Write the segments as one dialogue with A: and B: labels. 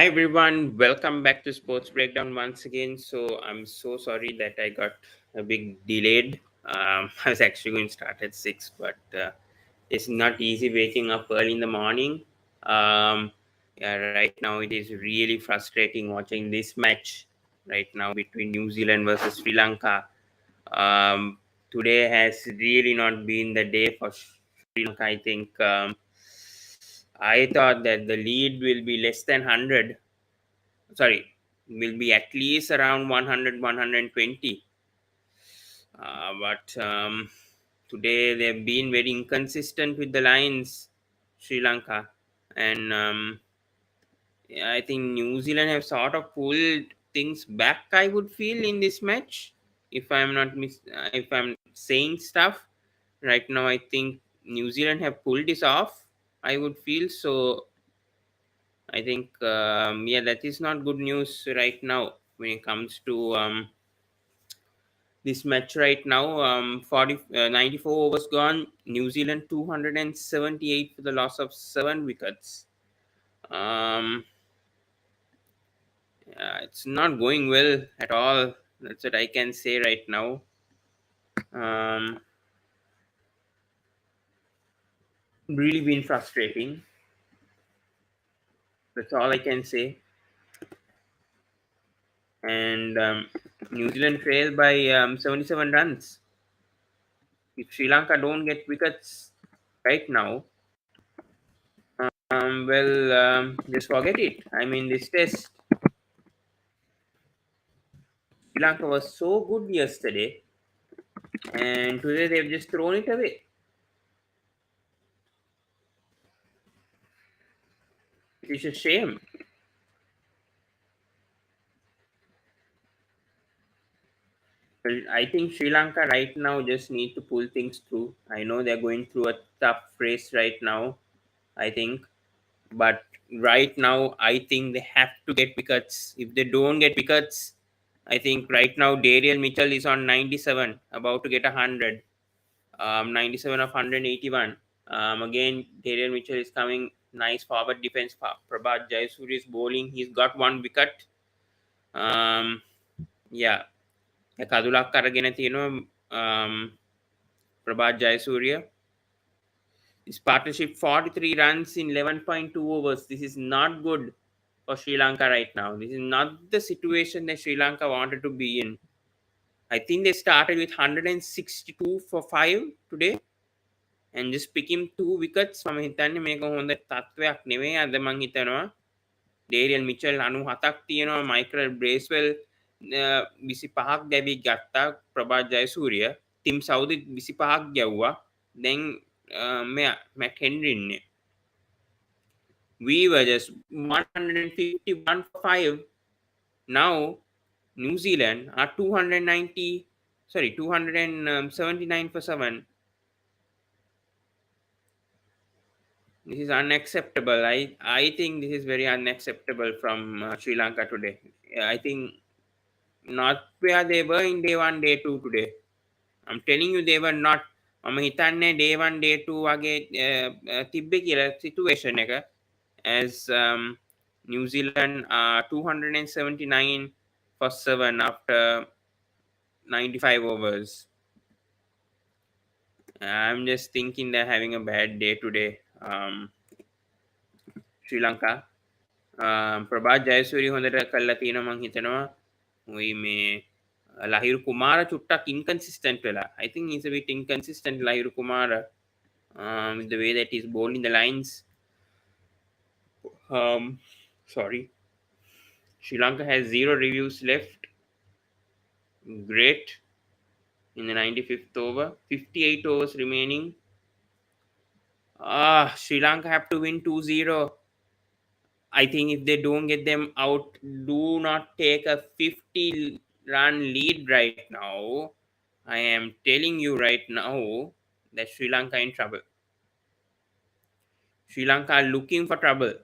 A: Hi everyone, welcome back to Sports Breakdown once again. So I'm so sorry that I got a big delayed. I was actually going to start at 6, but it's not easy waking up early in the morning. Yeah, right now it is really frustrating watching this match right now between New Zealand versus Sri Lanka. Um, Today has really not been the day for Sri Lanka. I think I thought that the lead will be less than 100, sorry, will be at least around 100, 120. But today they've been very inconsistent with the lines, Sri Lanka. And yeah, I think New Zealand have sort of pulled things back, I would feel, in this match. If I'm saying stuff right now, I think New Zealand have pulled this off, I would feel. So I think, yeah, that is not good news right now when it comes to this match right now. 94 overs gone. New Zealand 278 for the loss of 7 wickets. Um, yeah, it's not going well at all. That's what I can say right now. Um, Really been frustrating. That's all I can say. And New Zealand trailed by 77 runs. If Sri Lanka don't get wickets right now, just forget it. I mean, this test, Sri Lanka was so good yesterday, and today they've just thrown it away. It's a shame. Well, I think Sri Lanka right now just need to pull things through. I know they're going through a tough race right now, I think. But right now, I think they have to get wickets. If they don't get wickets, I think right now Dariel Mitchell is on 97, about to get 100. 97 of 181. Again, Darian Mitchell is coming. Nice forward defense. Prabhat Jayasuriya is bowling. He's got 1 wicket. Um, yeah. කදුලක් අරගෙන තියෙනවා Prabhath Jayasuriya. His partnership 43 runs in 11.2 overs. This is not good for Sri Lanka right now. This is not the situation that Sri Lanka wanted to be in. I think they started with 162 for 5 today. and just pick him 2 wickets. මම හිතන්නේ මේක හොඳ තත්වයක් නෙවෙයි. අද මම හිතනවා ඩේරියල් මිචල් 97ක් තියෙනවා. මයිකල් බ්‍රේස්වෙල් 25ක් දැවි ගත්තා. ප්‍රභාත් ජයසූරිය ටිම් සෞදි 25ක් ගැව්වා. දැන් මෙයා මැක් හෙන්රි ඉන්නේ. We were just 151 for 5. Now New Zealand are 279 for 7. This is unacceptable. I think this is very unacceptable from Sri Lanka today. I think not where they were in day 1, day 2 today. I'm telling you, they were not. මම හිතන්නේ day 1, day 2 වගේ තිබ්බේ කියලා situation එක as New Zealand 279 for 7 after 95 overs. I'm just thinking they're having a bad day today. Sri Lanka. Prabhath Jayasuriya හොඳට කල්ලා තියෙනවා මං හිතනවා. ඔයි මේ Lahiru Kumara චුට්ටක් inconsistent වෙලා. I think he's a bit inconsistent, Lahiru Kumara, with the way that he's bowling the lines. Sorry. Sri Lanka has 0 reviews left. Great. In the 95th over. 58 overs remaining. Sri Lanka have to win 2-0. I think if they don't get them out, do not take a 50-run lead right now. I am telling you right now that Sri Lanka in trouble. Sri Lanka are looking for trouble.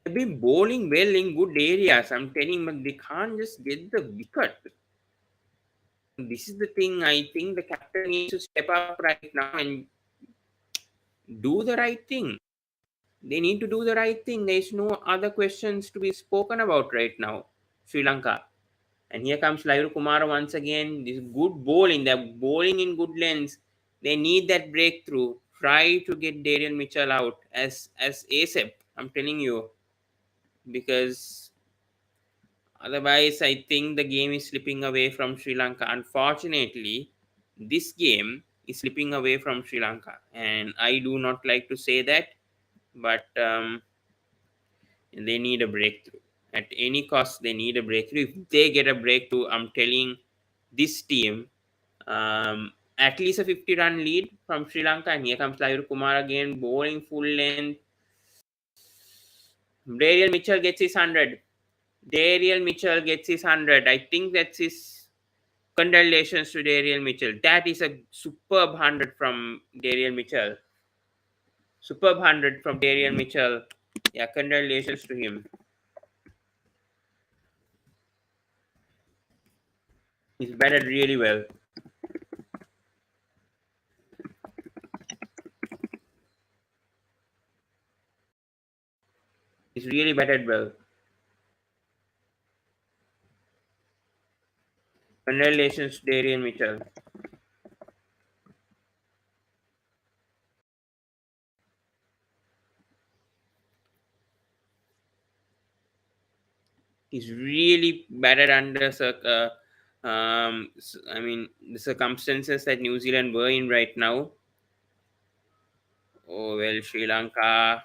A: They've been bowling well in good areas, I'm telling you, but they can't just get the wicket. This is the thing. I think the captain needs to step up right now and do the right thing. They need to do the right thing. There's no other questions to be spoken about right now. Sri Lanka. And here comes Lahiru Kumara once again. This good bowling. They're bowling in good lengths. They need that breakthrough. Try to get Darian Mitchell out as ASAP. I'm telling you. Because otherwise, I think the game is slipping away from Sri Lanka. Unfortunately, this game is slipping away from Sri Lanka. And I do not like to say that. But they need a breakthrough. At any cost, they need a breakthrough. If they get a breakthrough, I'm telling this team, at least a 50-run lead from Sri Lanka. And here comes Lahiru Kumar again, bowling full length. Dariel Mitchell gets his 100. Dariel Mitchell gets his 100. I think that's his. Congratulations to Dariel Mitchell. That is a superb 100 from Dariel Mitchell. Superb 100 from Dariel Mitchell. Yeah, congratulations to him. He's batted really well. He's really batted well. Congratulations, Darian Mitchell. He's really batted under I mean the circumstances that New Zealand were in right now. Oh well, Sri Lanka.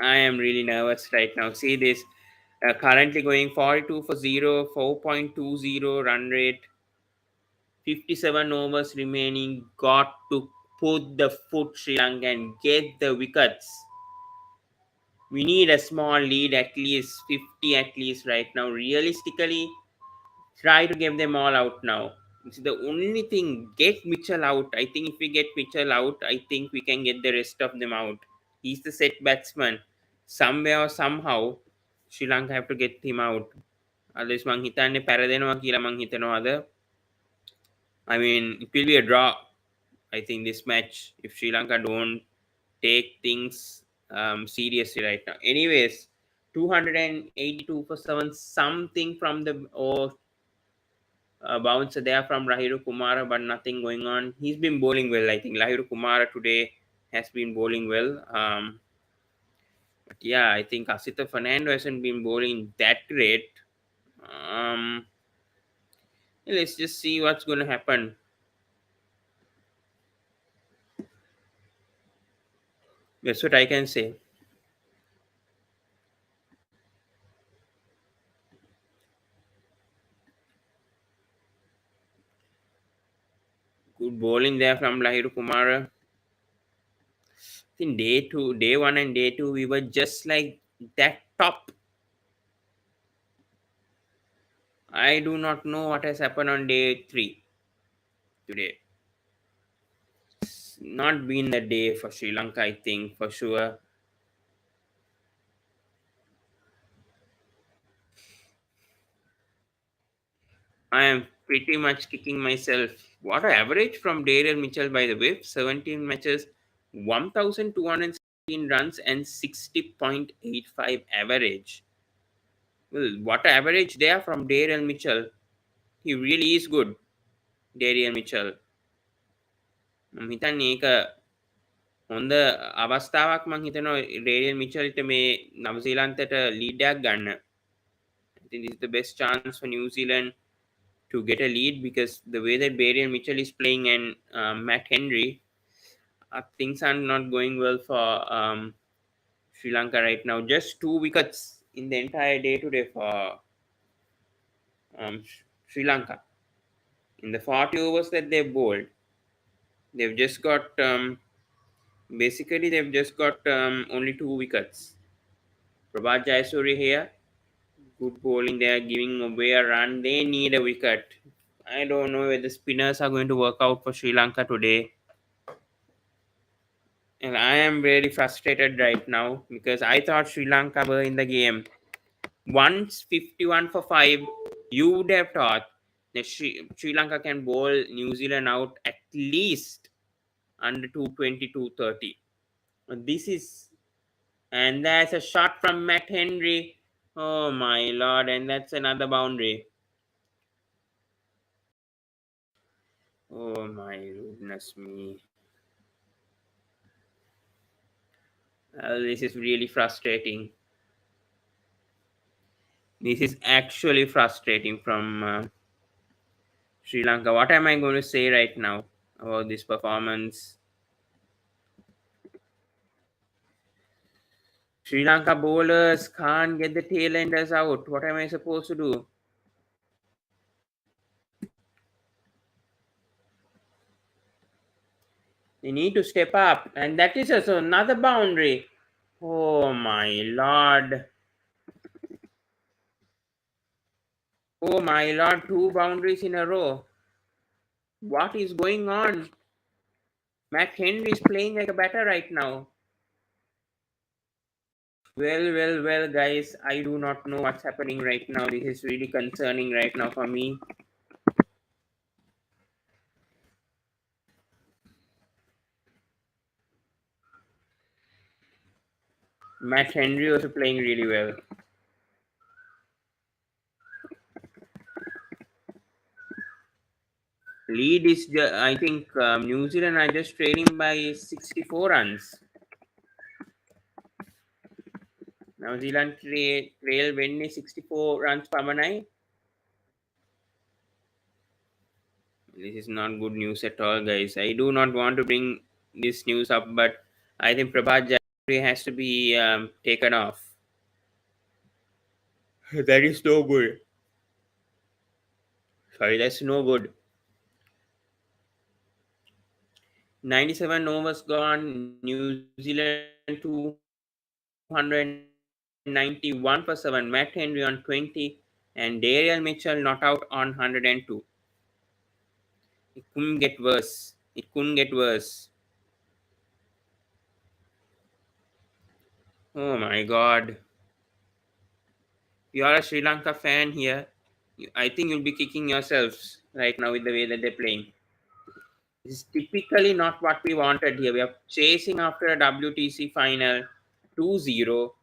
A: I am really nervous right now. See this. Currently going 42 for 0, 4.20 run rate, 57 overs remaining. Got to put the foot Sri Lanka and get the wickets. We need a small lead, at least 50 at least right now. Realistically, try to get them all out now. It's the only thing. Get Mitchell out. I think if we get Mitchell out, I think we can get the rest of them out. He's the set batsman. Somewhere or somehow, Sri Lanka have to get him out. Otherwise, මං හිතන්නේ පැරදෙනවා කියලා මං හිතනවාද. I mean, it will be a draw. I think this match, if Sri Lanka don't take things seriously right now. Anyways, 282 for 7, something from the bouncer there from Lahiru Kumara, but nothing going on. He's been bowling well, I think. Lahiru Kumara today has been bowling well. But yeah, I think Asita Fernando hasn't been bowling that great. Um, let's just see what's going to happen. That's what I can say. Good bowling there from Lahiru Kumara. I think day one and day two, we were just like that top. I do not know what has happened on day three today. It's not been the day for Sri Lanka, I think, for sure. I am pretty much kicking myself. What an average from Dariel Mitchell, by the way. 17 matches, 1,216 runs, and 60.85 average. Well, what an average there from Dariel Mitchell. He really is good, Dariel Mitchell. මම හිතන්නේ ඒක හොඳ අවස්ථාවක් මං හිතනවා radial මිචල්ට මේ නවසීලන්තයට ලීඩයක් ගන්න. I think this is the best chance for New Zealand to get a lead because the way that Darian Mitchell is playing and Matt Henry, things are not going well for Sri Lanka right now. Just 2 wickets in the entire day today for um, Sri Lanka. In the 40 overs that they bowled, they've just got basically they've just got only 2 wickets. Prabhat Jayasuri here, good bowling there, giving away a run. They need a wicket. I don't know whether spinners are going to work out for Sri Lanka today. And I am very frustrated right now because I thought Sri Lanka were in the game. Once 51 for 5, you would have thought that Sri Lanka can bowl New Zealand out at least under 220, 230. This is, and that's a shot from Matt Henry. Oh my lord, and that's another boundary. Oh my goodness me. This is really frustrating. This is actually frustrating from Sri Lanka. What am I going to say right now about this performance? Sri Lanka bowlers can't get the tail enders out. What am I supposed to do? They need to step up, and that is also another boundary. Oh my lord. Oh my lord, two boundaries in a row. What is going on? Matt Henry is playing like a batter right now. Well, guys, I do not know what's happening right now. This is really concerning right now for me. Matt Henry also playing really well. Lead is, I think, New Zealand are just trailing by 64 runs. New Zealand trail වෙන්නේ 64 runs පමණයි. This is not good news at all, guys. I do not want to bring this news up, but I think Prabhat Jayasuriya has to be taken off. That is no good. Sorry, that's no good. 97 overs gone. New Zealand 291 for 7. Matt Henry on 20. And Dariel Mitchell not out on 102. It couldn't get worse. It couldn't get worse. Oh my god. You are a Sri Lanka fan here. I think you'll be kicking yourselves right now with the way that they're playing. This is typically not what we wanted here. We are chasing after a WTC final 2-0.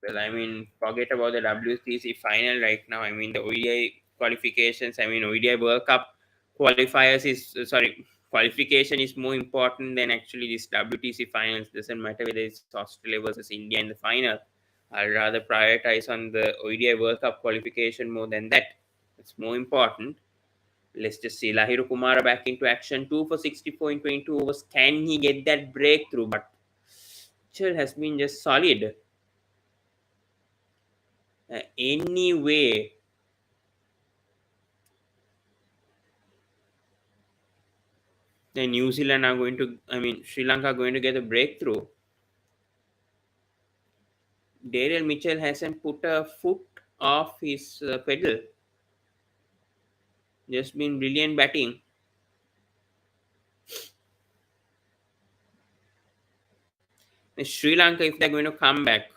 A: Well, I mean, forget about the WTC final right now. I mean, the ODI qualifications, I mean, ODI World Cup qualifiers is, sorry, qualification is more important than actually this WTC finals. Doesn't matter whether it's Australia versus India in the final. I'll rather prioritize on the ODI World Cup qualification more than that. It's more important. Let's just see Lahiru Kumara back into action. 2 for 64 in 22 overs. Can he get that breakthrough? But Mitchell has been just solid. Anyway, then New Zealand are going to, I mean, Sri Lanka are going to get a breakthrough. Dariel Mitchell hasn't put a foot off his pedal. Just been brilliant batting. And Sri Lanka, if they're going to come back,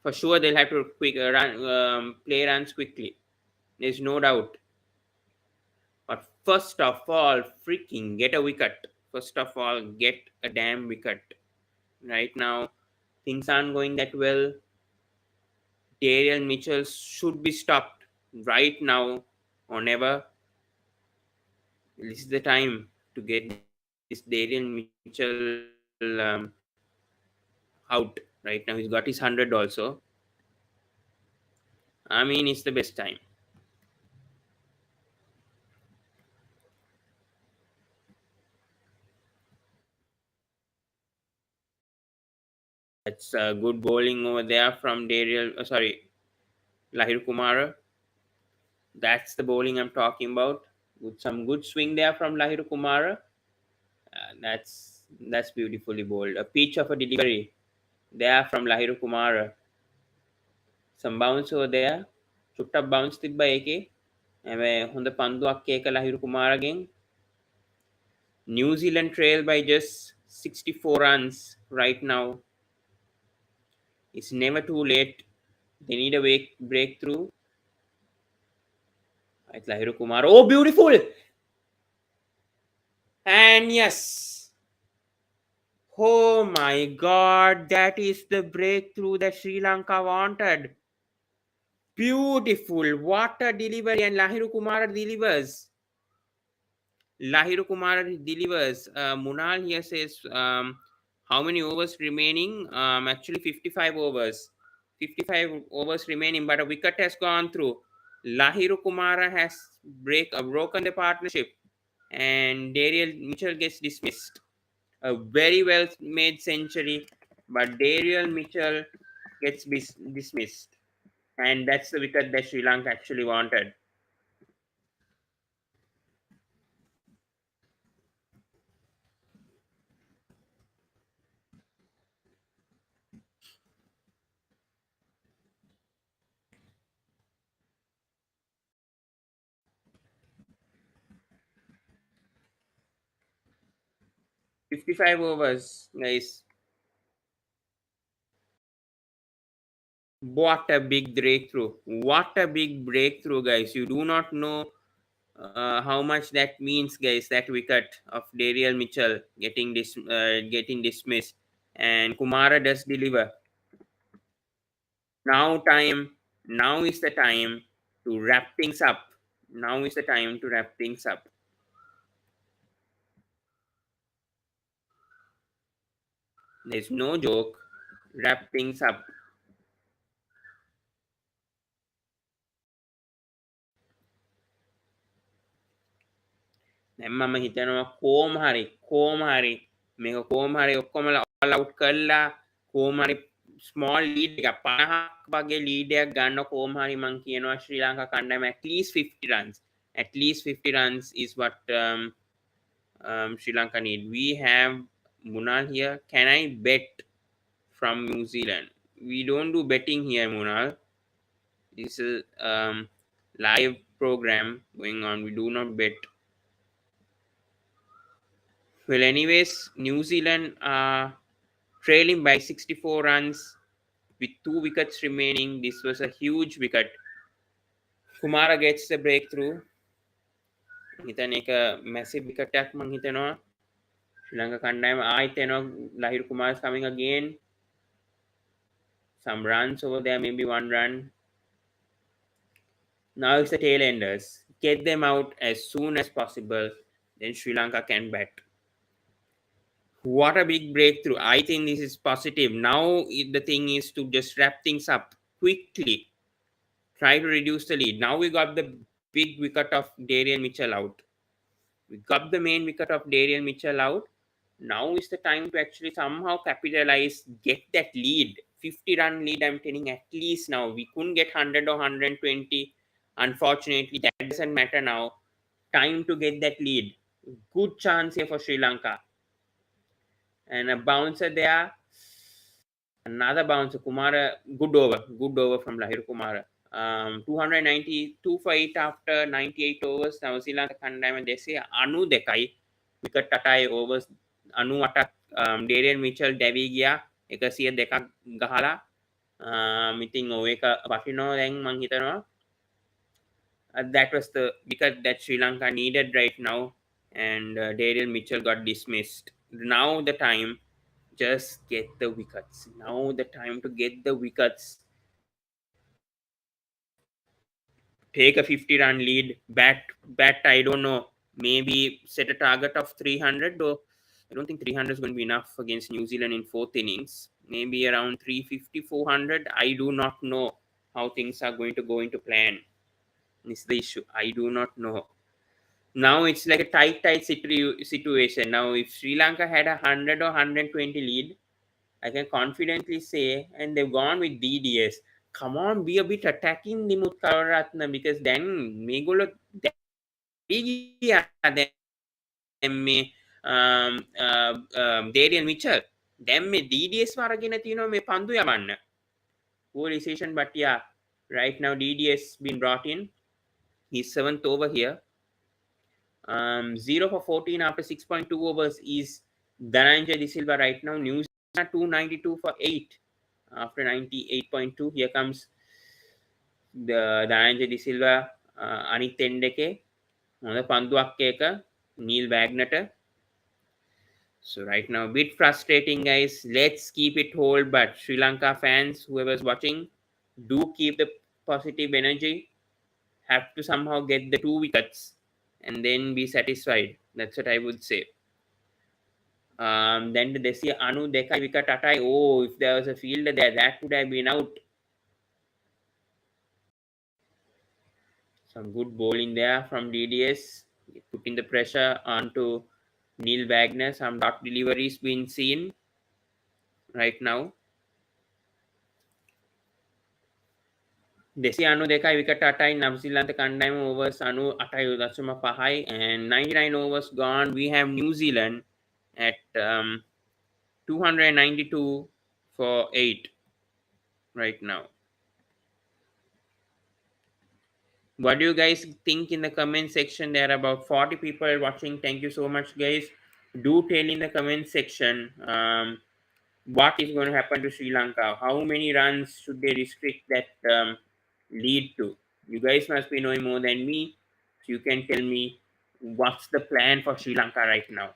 A: for sure they'll have to play runs quickly. There's no doubt. But first of all, freaking get a wicket. First of all, get a damn wicket. Right now, things aren't going that well. Dariel Mitchell should be stopped right now or never. This is the time to get this Darian Mitchell out right now. He's got his 100 also. I mean, it's the best time. That's good bowling over there from Lahiru Kumara. That's the bowling I'm talking about. With some good swing there from Lahiru Kumara. That's beautifully bowled. A pitch of a delivery there from Lahiru Kumara. Some bounce over there. චුට්ටක් bounce තිබ්බ ඒකේ. හැබැයි හොඳ පන්දුවක් ඒක Lahiru කුමාරගෙන්. New Zealand trail by just 64 runs right now. It's never too late. They need a breakthrough. It's Lahiru Kumar. Oh, beautiful! And yes, Oh my god, that is the breakthrough that Sri Lanka wanted. Beautiful. What a delivery. And Lahiru Kumara delivers. Lahiru Kumara delivers. Munal here says, how many overs remaining? Actually, 55 overs. 55 overs remaining, but a wicket has gone through. Lahiru Kumara has broken the partnership, and Dariel Mitchell gets dismissed. A very well made century, but Dariel Mitchell gets dismissed. And that's the wicket that Sri Lanka actually wanted. 55 overs, guys. What a big breakthrough. What a big breakthrough, guys. You do not know how much that means, guys. That wicket of Dariel Mitchell getting dismissed. And Kumara does deliver. Now time, now is the time to wrap things up. Now is the time to wrap things up. There's no joke. Wrap things up. දැන් මම හිතනවා කොහොම හරි මේක කොහොම හරි ඔක්කොම all out කළා කොහොම හරි small lead එකක් 50ක් වගේ lead එකක් ගන්න කොහොම හරි මම කියනවා ශ්‍රී ලංකා කණ්ඩායම at least 50 runs. At least 50 runs is what Sri Lanka need. We have Munal here. Can I bet from New Zealand? We don't do betting here, Munal. This is live program going on. We do not bet. Well, anyways, New Zealand are trailing by 64 runs with 2 wickets remaining. This was a huge wicket. Kumara gets the breakthrough. හිතන එක massive wicket එකක් මං හිතනවා. ශ්‍රී ලංකා කණ්ඩායම ආයෙත් එනවා. Lahiru Kumara is coming again. Some runs over there, maybe 1 run. Now it's the tail enders. Get them out as soon as possible. Then Sri Lanka can bat. What a big breakthrough. I think this is positive. Now the thing is to just wrap things up quickly. Try to reduce the lead. Now we got the big wicket of Darian Mitchell out. We got the main wicket of Darian Mitchell out. Now is the time to actually somehow capitalize, get that lead. 50 run lead, I'm telling at least now. We couldn't get 100 or 120. Unfortunately, that doesn't matter now. Time to get that lead. Good chance here for Sri Lanka. And a bouncer there. Another bouncer. Kumara, good over from Lahiru Kumara. 292 for 8 after 98 overs. Now Sri Lanka කණ්ඩායම 292යි wicket 8යි overs 98ක් Darian Mitchell දැවී ගියා 102ක් ගහලා ඉතින් ඔය එක වටිනවා දැන් මං හිතනවා that was the wicket that Sri Lanka needed right now, and Darian Mitchell got dismissed. Now the time, just get the wickets. Now the time to get the wickets. Take a 50 run lead, bat, I don't know, maybe set a target of 300, or I don't think 300 is going to be enough against New Zealand in 4th innings. Maybe around 350, 400. I do not know how things are going to go into plan. This is the issue. I do not know. Now it's like a tight situation. Now if Sri Lanka had 100 or 120 lead, I can confidently say, and they've gone with DDS. Come on, be a bit attacking Nimut Kararatna, because then Megolo Darian Mitchell. Then me DDS වරගෙන තියෙනවා මේ පන්දු යවන්න. Poor decision, but yeah, right now DDS been brought in. He's 7th over here. 0 for 14 after 6.2 overs is Dhananjay De Silva right now. New Zealand 292 for 8 after 98.2. Here comes the Dhananjay De Silva අනිත් end එකේ හොඳ පන්දුවක් එක Neil වැග්නට. So right now, a bit frustrating, guys. Let's keep it whole. But Sri Lanka fans, whoever's watching, do keep the positive energy. Have to somehow get the 2 wickets and then be satisfied. That's what I would say. Then the Desi Anu Dekai wicket atai. Oh, if there was a fielder there, that would have been out. Some good bowling there from DDS, putting the pressure onto Neil Wagner. Some dot deliveries being seen right now. Desi anu dekai wicket atai Zealand කණ්ඩායම overs 98.5 and 99 overs gone. We have New Zealand at 292 for 8 right now. What do you guys think in the comment section? There are about 40 people watching. Thank you so much, guys. Do tell in the comment section what is going to happen to Sri Lanka. How many runs should they restrict that lead to? You guys must be knowing more than me. So you can tell me what's the plan for Sri Lanka right now.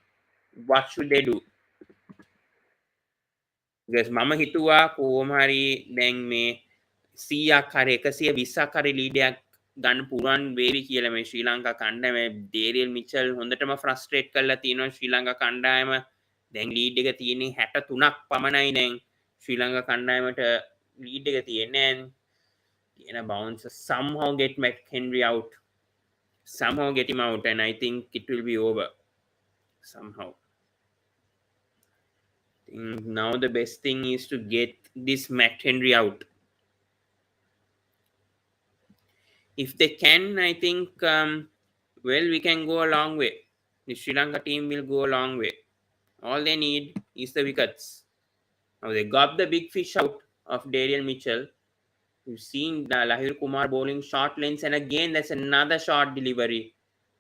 A: What should they do? Because මම හිතුවා කොහොම හරි දැන් මේ 100ක් හරි 120ක් හරි ලීඩයක් ගන්න පුළුවන් වේවි කියලා මේ ශ්‍රී ලංකා කණ්ඩායම ඩේරියල් මිචල් හොඳටම ෆ්‍රස්ට්‍රේට් කරලා තියෙනවා ශ්‍රී ලංකා කණ්ඩායම දැන් ලීඩ් එක තියෙන්නේ 63ක් පමණයි දැන් ශ්‍රී ලංකා කණ්ඩායමට ලීඩ් එක තියෙන්නේ කියන bouncer somehow get McHenry out, somehow get him out, and I think it will be over somehow. Now the best thing is to get this McHenry out. If they can, I think, well, we can go a long way. The Sri Lanka team will go a long way. All they need is the wickets. Now they got the big fish out of Darian Mitchell. You've seen the Lahiru Kumara bowling short lengths, and again that's another short delivery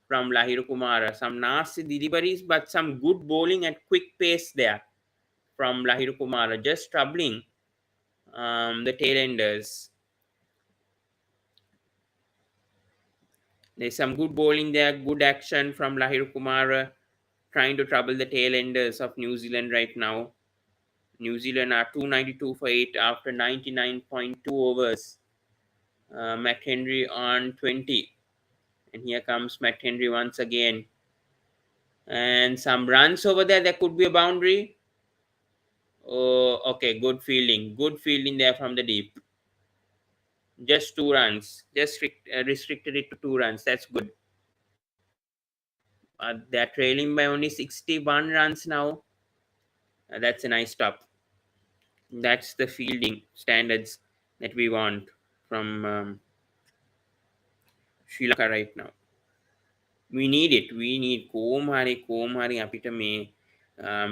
A: from Lahiru Kumara. Some nasty deliveries, but some good bowling at quick pace there from Lahiru Kumara, just troubling the tailenders. There's some good bowling there, good action from Lahiru Kumara, trying to trouble the tailenders of New Zealand right now. New Zealand are 292 for 8 after 99.2 overs. McHenry on 20. And here comes McHenry once again. And some runs over there. There could be a boundary. Oh, okay. Good fielding. Good fielding there from the deep. Just 2 runs. Just restricted it to 2 runs. That's good. They're trailing by only 61 runs now. That's a nice stop. That's the fielding standards that we want from Sri Lanka right now. We need it. We need කොහොම හරි අපිට මේ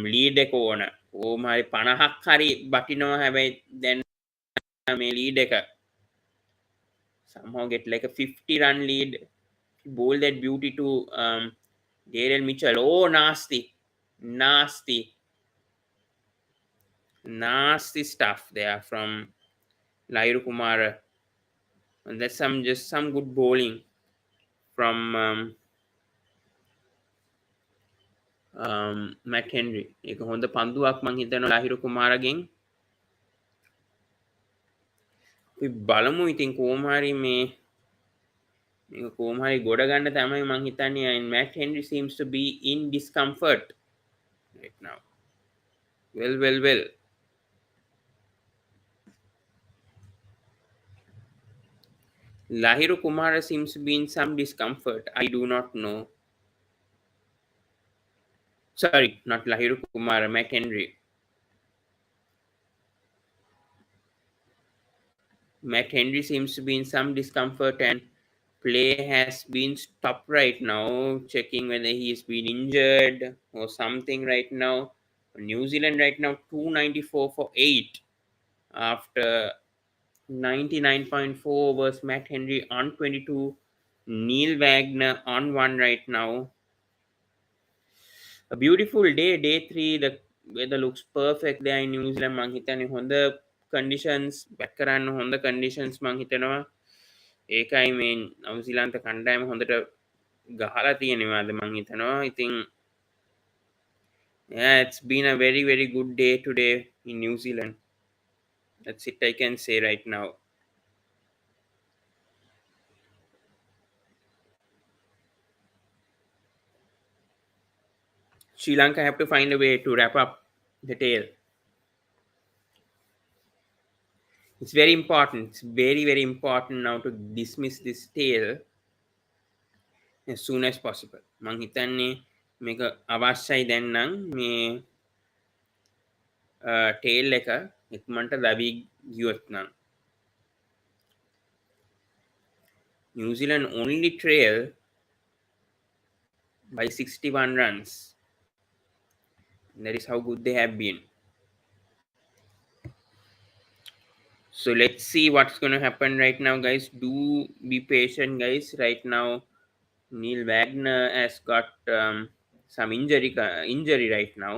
A: lead එක ඕන. කොහොම හරි 50ක් හරි බටිනවා හැබැයි දැන් මේ ලීඩ් එක somehow get like a 50 run lead. Bowl that beauty to Darian Mitchell. Oh, nasty stuff there from Lahiru Kumara. And that's some good bowling from McHenry. ඒක හොඳ පන්දුවක් මං හිතනවා Lahiru Kumaraගෙන්. අපි බලමු ඉතින් කොහොම හරි මේක කොහොම හරි ගොඩ ගන්න තමයි මං හිතන්නේ. And McHenry seems to be in discomfort right now. Well. Lahiru Kumara seems to be in some discomfort. I do not know. Sorry, not Lahiru Kumara, McHenry. McHenry seems to be in some discomfort and play has been stopped right now. Checking whether he's been injured or something right now. New Zealand right now 294 for 8 after 99.4 overs. McHenry on 22. Neil Wagner on 1 right now. A beautiful day, day 3. The weather looks perfect there in New Zealand. මං හිතන්නේ හොඳ conditions back කරන්න හොඳ conditions මං හිතනවා. ඒකයි මේ නවසීලන්ත කණ්ඩායම හොඳට ගහලා තියෙනවා අද මං හිතනවා. ඉතින් Yeah, it's been a very, very good day today in New Zealand. That's it I can say right now. Sri Lanka have to find a way to wrap up the tail. It's very important. It's very, very important now to dismiss this tail as soon as possible. මං හිතන්නේ මේක අවශ්‍යයි දැන් නම් මේ tales එක ඉක්මනට ලැබී ගියොත් නම්. New Zealand only trail by 61 runs. That is how good they have been. So let's see what's going to happen right now, guys. Do be patient, guys. Right now, Neil Wagner has got some injury right now.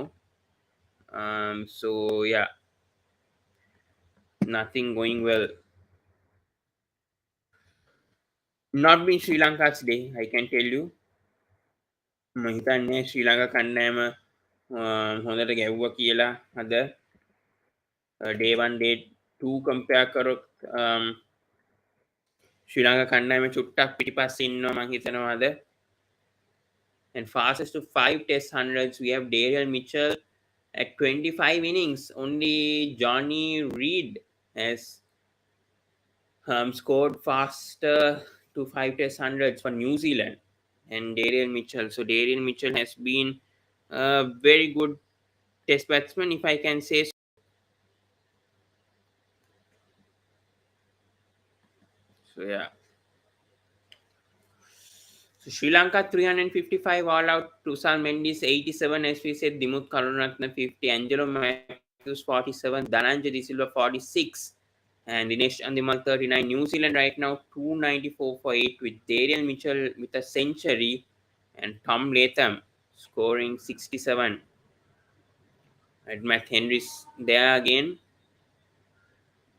A: So yeah, nothing going well. Not been Sri Lanka's day, I can tell you. මම හිතන්නේ ශ්‍රී ලංකා කණ්ඩායම හොඳට ගැව්වා කියලා අද day 1 day 2 compare කරොත් ශ්‍රී ලංකා කණ්ඩායම චුට්ටක් පිටිපස්සේ ඉන්නවා මම හිතනවා අද. And fastest to 5 test hundreds, we have Dariel Mitchell at 25 innings. Only Johnny Reed has scored faster to 5 test hundreds for New Zealand and Dariel Mitchell. So Dariel Mitchell has been a very good test batsman, if I can say so. So yeah. So Sri Lanka 355 all out, Tusal Mendis 87, as we said, Dimut Karunaratne 50, Angelo Matthews 47, Dhananjay Silva 46, and Dinesh Andimal 39. New Zealand right now 294 for 8 with Darian Mitchell with a century and Tom Latham scoring 67. And Matt Henry's there again.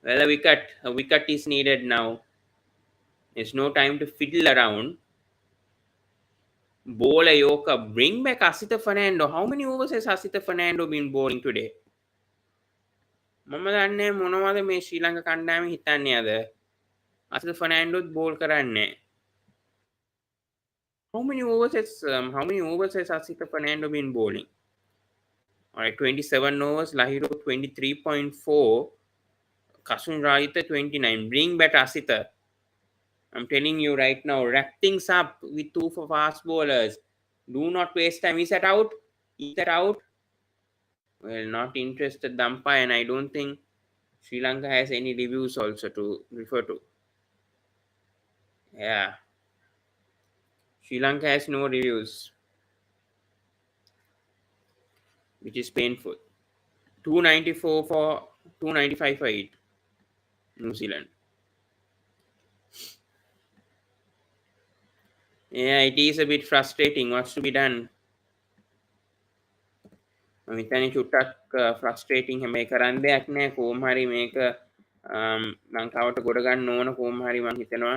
A: Well, a wicket is needed now. There's no time to fiddle around. Bowl a Yoka, bring back Asita Fernando. How many overs has Asita Fernando been bowling today? මම දන්නේ මොනවද මේ ශ්‍රී ලංකා කණ්ඩායම හිතන්නේ අද. Asitha ෆර්නෑන්ඩෝත් ball කරන්නේ. How many overs has Asita Fernando been bowling? Alright, 27 overs, Lahiru 23.4, Kasun Rajitha 29. Bring back Asita. I'm telling you right now, wrap things up with two for fast bowlers. Do not waste time. Is that out? Is that out? Well, not interested, the umpire, and I don't think Sri Lanka has any reviews also to refer to. Yeah. Sri Lanka has no reviews, which is painful. 294 for 295 for 8. New Zealand. Yeah, it is a bit frustrating. What's to be done? මම හිතන්නේ චුට්ටක් ෆ්‍රස්ට්‍රේටිං හැබැයි කරන්න දෙයක් නෑ කොහොම හරි මේක ලංකාවට ගොඩ ගන්න ඕන කොහොම හරි මම හිතනවා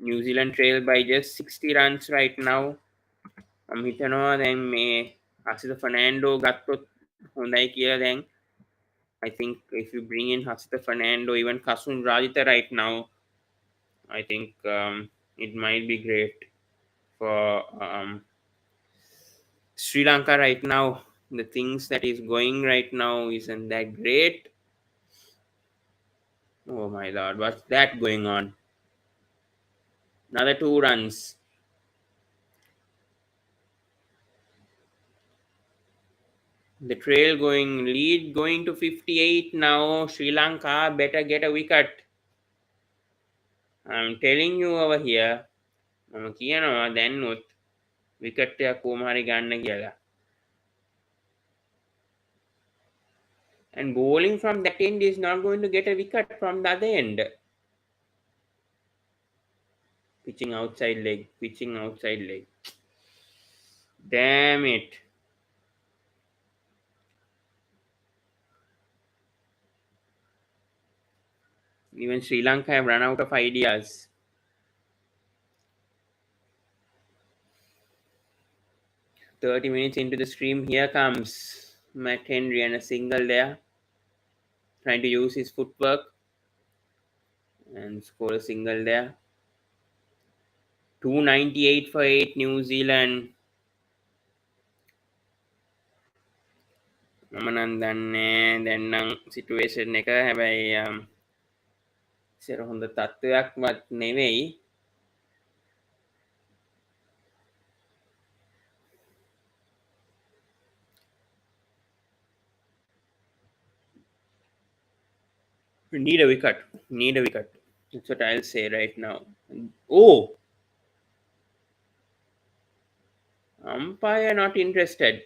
A: New Zealand trail by just 60 runs right now මම හිතනවා දැන් මේ අසිත ෆර්නෑන්ඩෝ ගත්තොත් හොඳයි කියලා දැන් I think if you bring in Hasita Fernando, even Kasun Rajitha right now, I think it might be great for Sri Lanka right now. The things that is going right now isn't that great. Oh my lord, what's that going on? Another 2 runs. The trail going, lead going to 58 now. Sri Lanka better get a wicket. I'm telling you over here. මම කියනවා දැන්නුත් wicket එකක් කොහොම හරි ගන්න කියලා. And bowling from that end is not going to get a wicket from the other end. Pitching outside leg, pitching outside leg. Damn it. Even Sri Lanka have run out of ideas. 30 minutes into the stream, here comes Matt Henry and a single there, trying to use his footwork and score a single there. 298 for 8 New Zealand. මම නම් දන්නේ දැන් නම් situation එක හැබැයි ඉස්සර හොඳ තත්ත්වයක්වත් නෙවෙයි. Need a wicket. Need a wicket. That's what I'll say right now. Oh! Umpire not interested.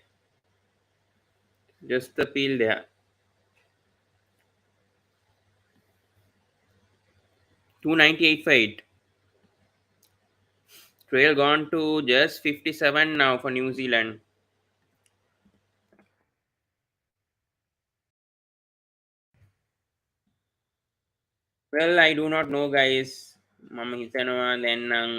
A: Just the peel there. 298 for 8. Trail gone to just 57 now for New Zealand. Well, I do not know, guys. මම හිතනවා දැන් නම්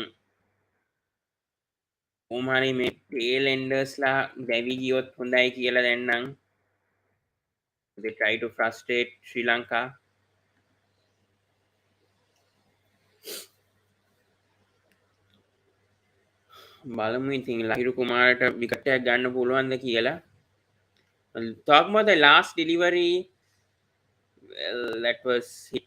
A: කොහොමහරි මේ tail enders ලා දැවි ගියොත් හොඳයි කියලා දැන් නම් they try to frustrate Sri Lanka. බලමු ඉතින් ලහිරු කුමාරට විකට් එකක් ගන්න පුළුවන්ද කියලා. Talking about the last delivery, well, that was hit.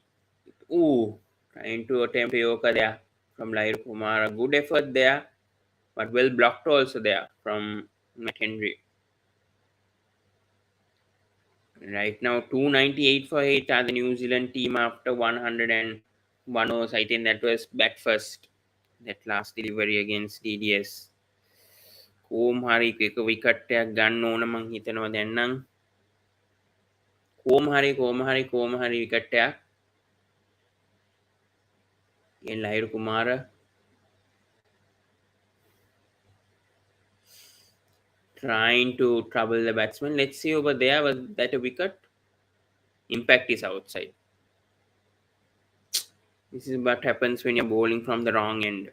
A: Ooh, trying to attempt a Yorker there from Lahiru Kumara. Good effort there, but well blocked also there from Matt Henry. Right now, 298 for 8 are the New Zealand team after 101 overs. I think that was bat first. That last delivery against DDS. කොහොම හරි එක wicket එකක් ගන්න ඕන මං හිතනවා දැන් නම්. කොහොම හරි විකට් එකක්. And Lahiru Kumara trying to trouble the batsman. Let's see over there. Was that a wicket? Impact is outside. This is what happens when you're bowling from the wrong end.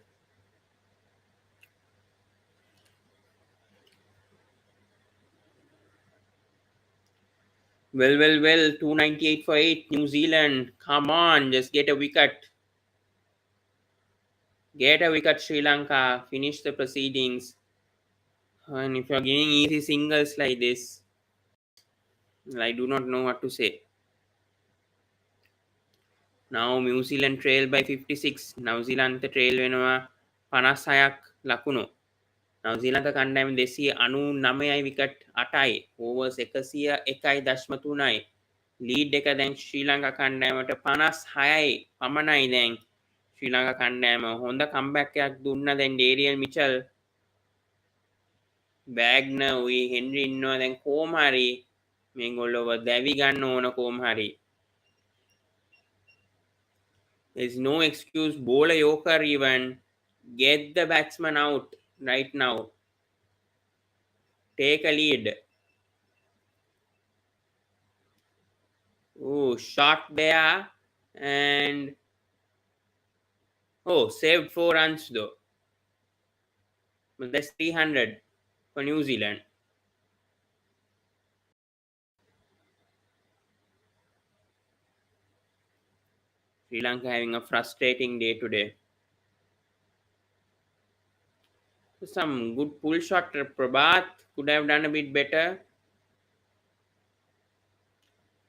A: Well. 298 for 8. New Zealand. Come on, just get a wicket. Get a wicket, Sri Lanka. Finish the proceedings. And if you're getting easy singles like this, I do not know what to say. Now New Zealand trail by 56. New Zealand trail වෙනවා 56ක් ලකුණු. New Zealand කණ්ඩායම 299යි wicket 8යි. overs 101.3යි. lead එක දැන් ශ්‍රී ලංකා කණ්ඩායමට 56යි පමණයි දැන්. ශ්‍රී ලංකා කණ්ඩායම හොඳ කම්බැක් එකක් දුන්නා දැන් ඩේරියල් මිචල්. බෑග්නර් උයි හෙන්රි ඉන්නවා දැන් කොහොම හරි මේගොල්ලෝව දැවි ගන්න ඕන කොහොම හරි. There's no excuse. Bowl a Yorker even. Get the batsman out right now. Take a lead. Oh, shot there. And saved 4 runs though. But that's 300 for New Zealand. Sri Lanka having a frustrating day today. Some good pull shot. Prabhat could have done a bit better.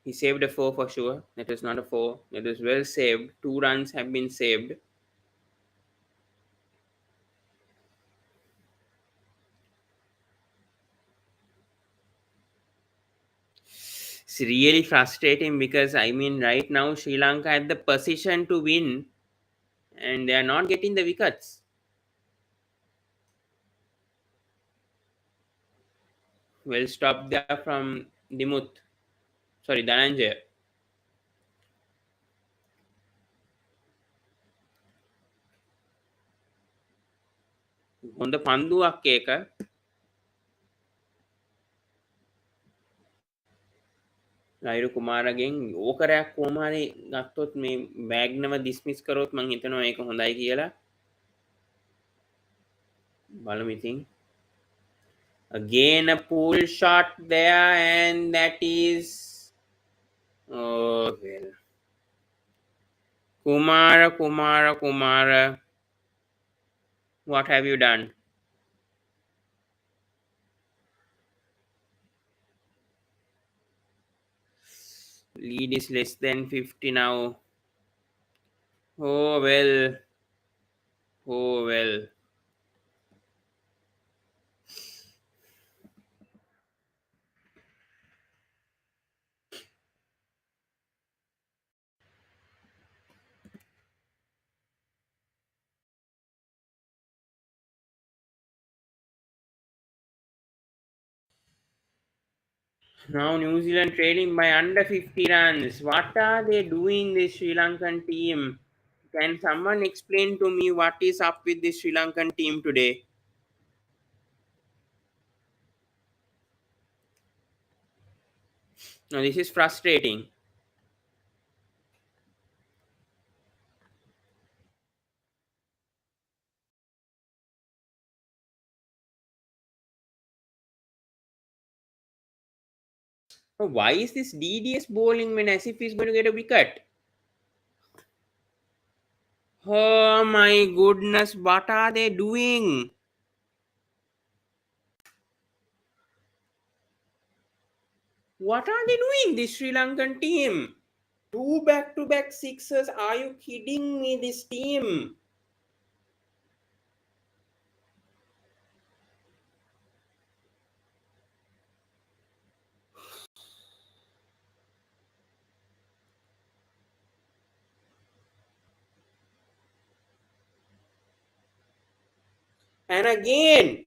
A: He saved a 4 for sure. That was not a 4. That was well saved. 2 runs have been saved. It's really frustrating because I mean right now Sri Lanka had the position to win and they are not getting the wickets. Well stopped there from Dhananjay. හොඳ පන්දුවක් ඒක. ලහිරු කුමාරගෙන් ඕකරයක් කොහොම හරි ගත්තොත් මේ බෑග්නම dismiss කරොත් මං හිතනවා ඒක හොඳයි කියලා. බලමු ඉතින්. Again, a pull shot there, and that is. Oh, well. Kumara. What have you done? Lead is less than 50 now. Oh, well. Oh, well. Now New Zealand trailing by under 50 runs. What are they doing, this Sri Lankan team? Can someone explain to me what is up with this Sri Lankan team today? Now, this is frustrating. Now, why is this DDS bowling when as if he's going to get a wicket? Oh my goodness, what are they doing? What are they doing, this Sri Lankan team? Two back to back sixes. Are you kidding me, this team? And again,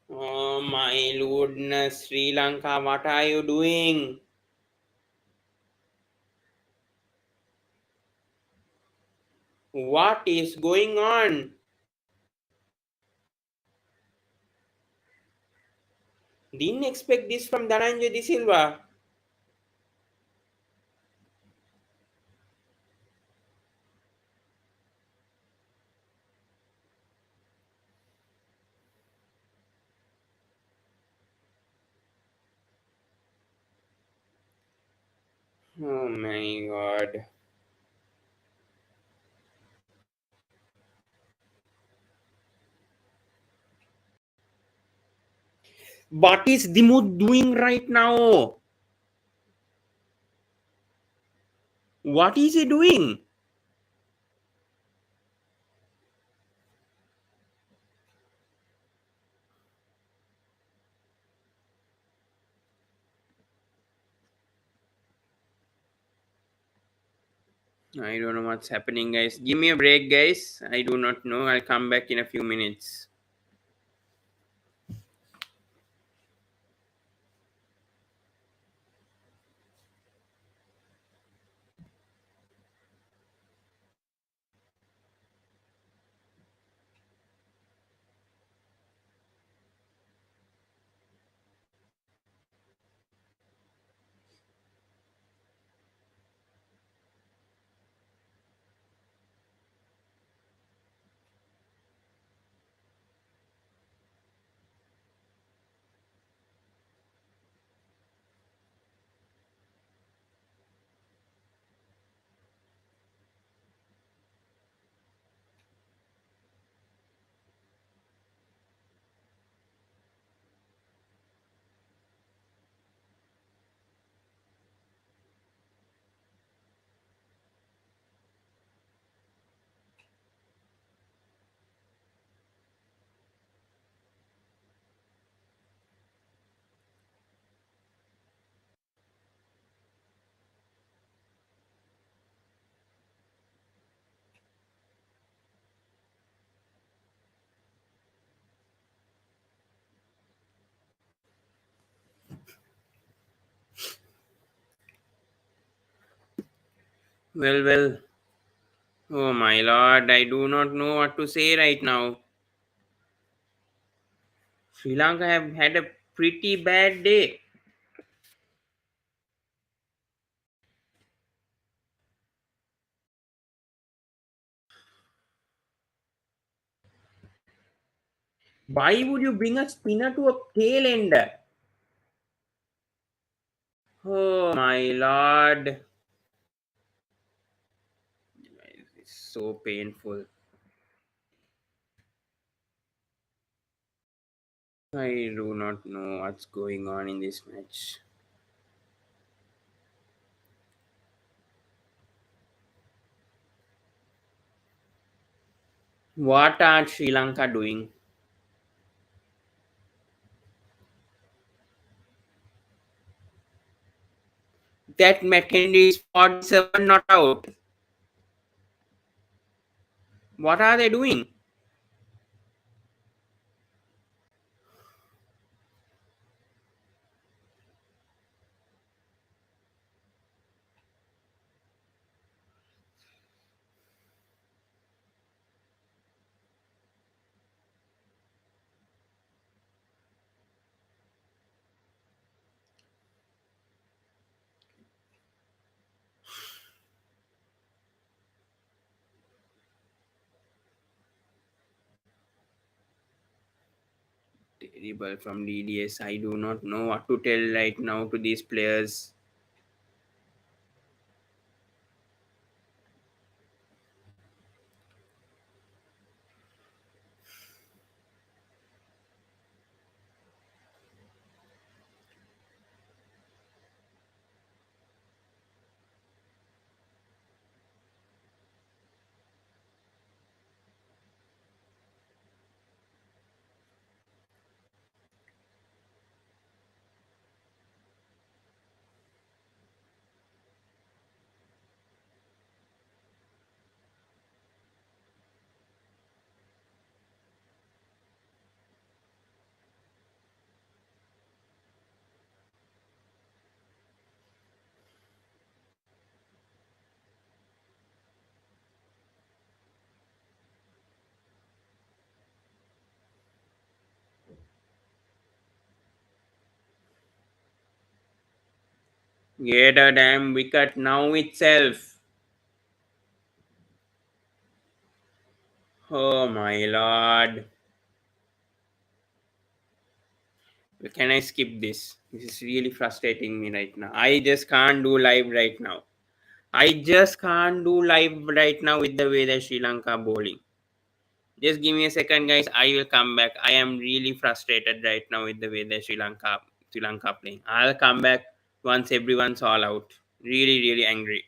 A: oh my goodness, Sri Lanka, what are you doing? What is going on? Didn't expect this from Dhananjay De Silva. Oh my god. What is Dimut doing right now? What is he doing? I don't know what's happening, guys. Give me a break, guys. I do not know. I'll come back in a few minutes. Well. Oh my lord, I do not know what to say right now. Sri Lanka have had a pretty bad day. Why would you bring a spinner to a tail ender? Oh my lord. It's so painful. I do not know what's going on in this match. What are Sri Lanka doing? That McKenzie is 47 not out. What are they doing? Terrible from DDS. I do not know what to tell right now to these players. Get a damn wicket now itself. Oh my lord. Can I skip this? This is really frustrating me right now. I just can't do live right now. I just can't do live right now with the way that Sri Lanka bowling. Just give me a second, guys. I will come back. I am really frustrated right now with the way that Sri Lanka playing. I'll come back once everyone's all out. Really, really angry.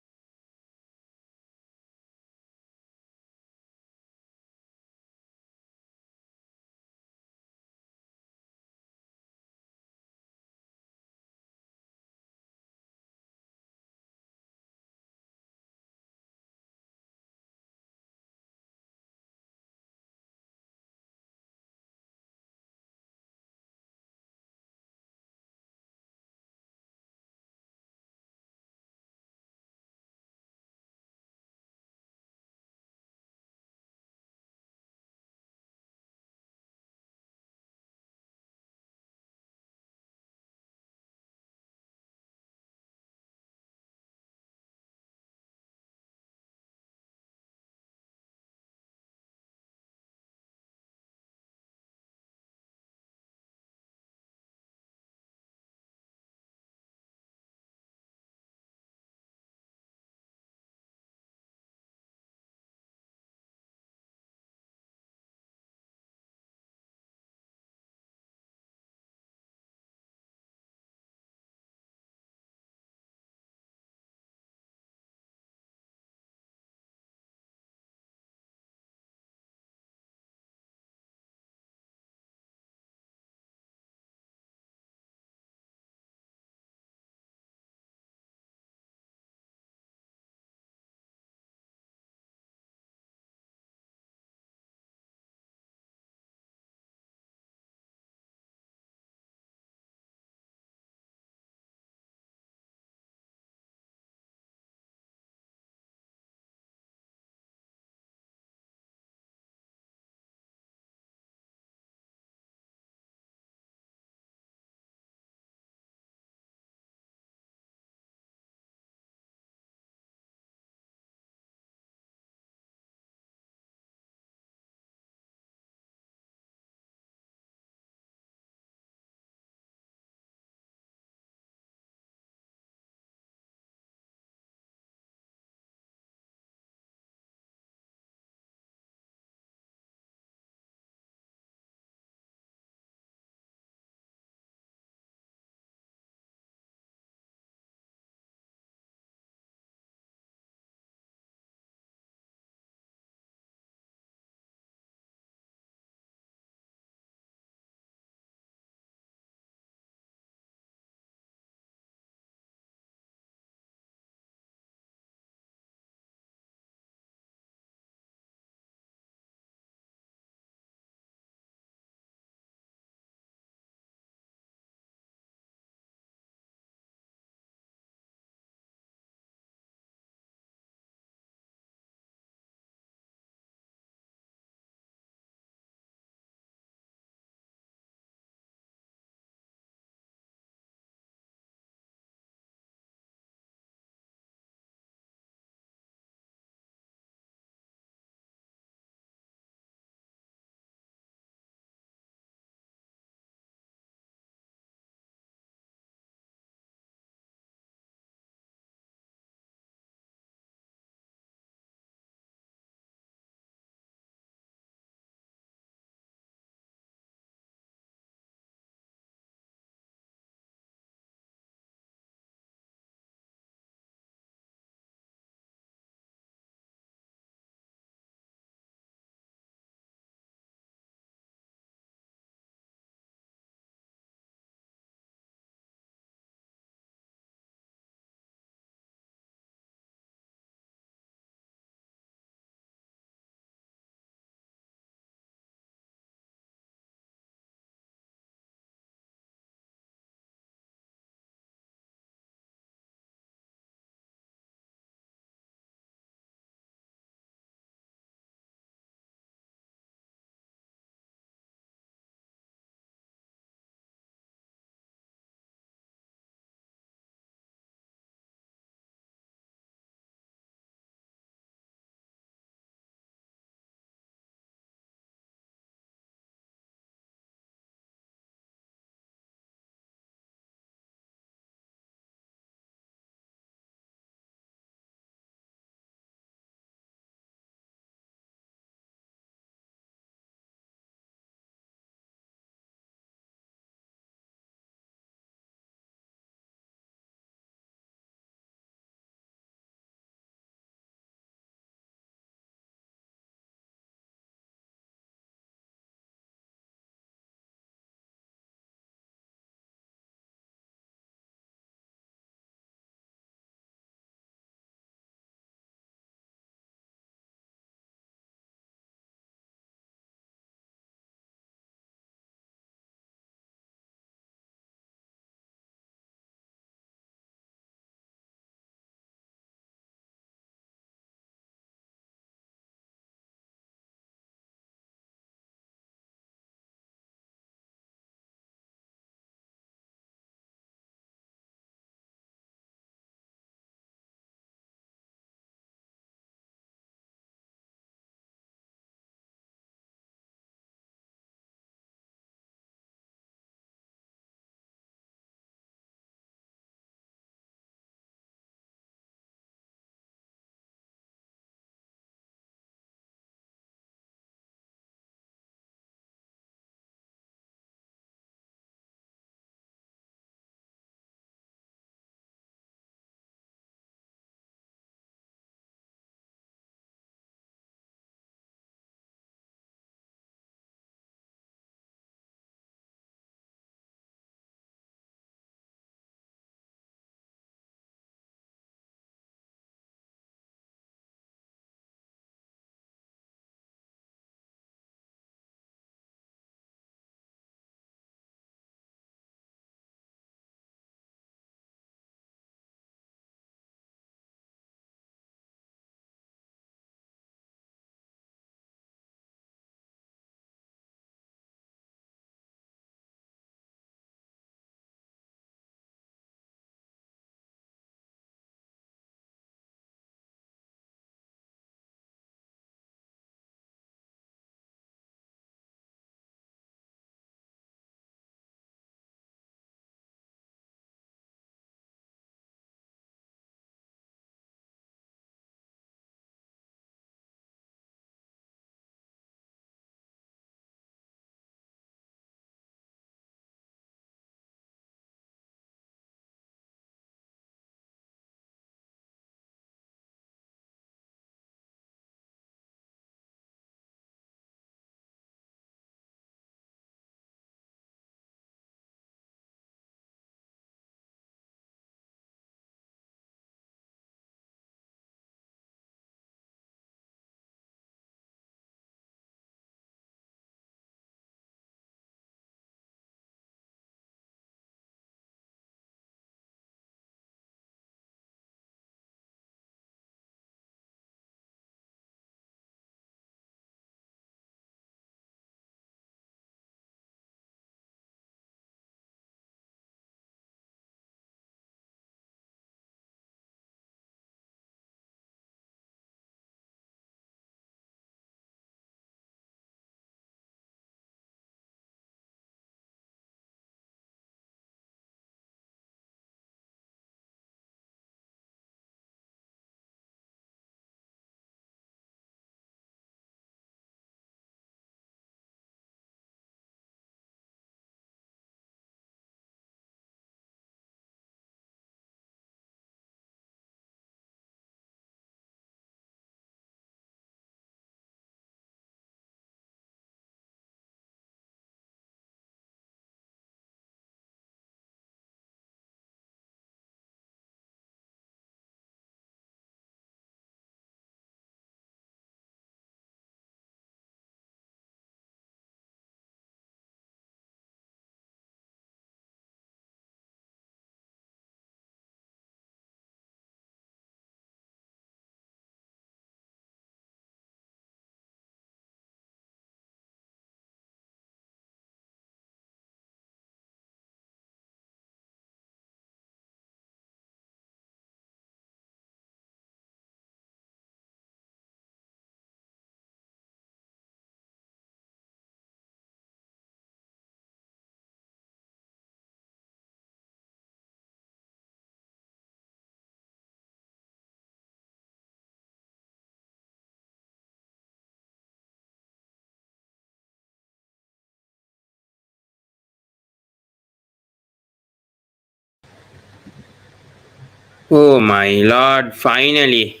A: Oh my lord, finally.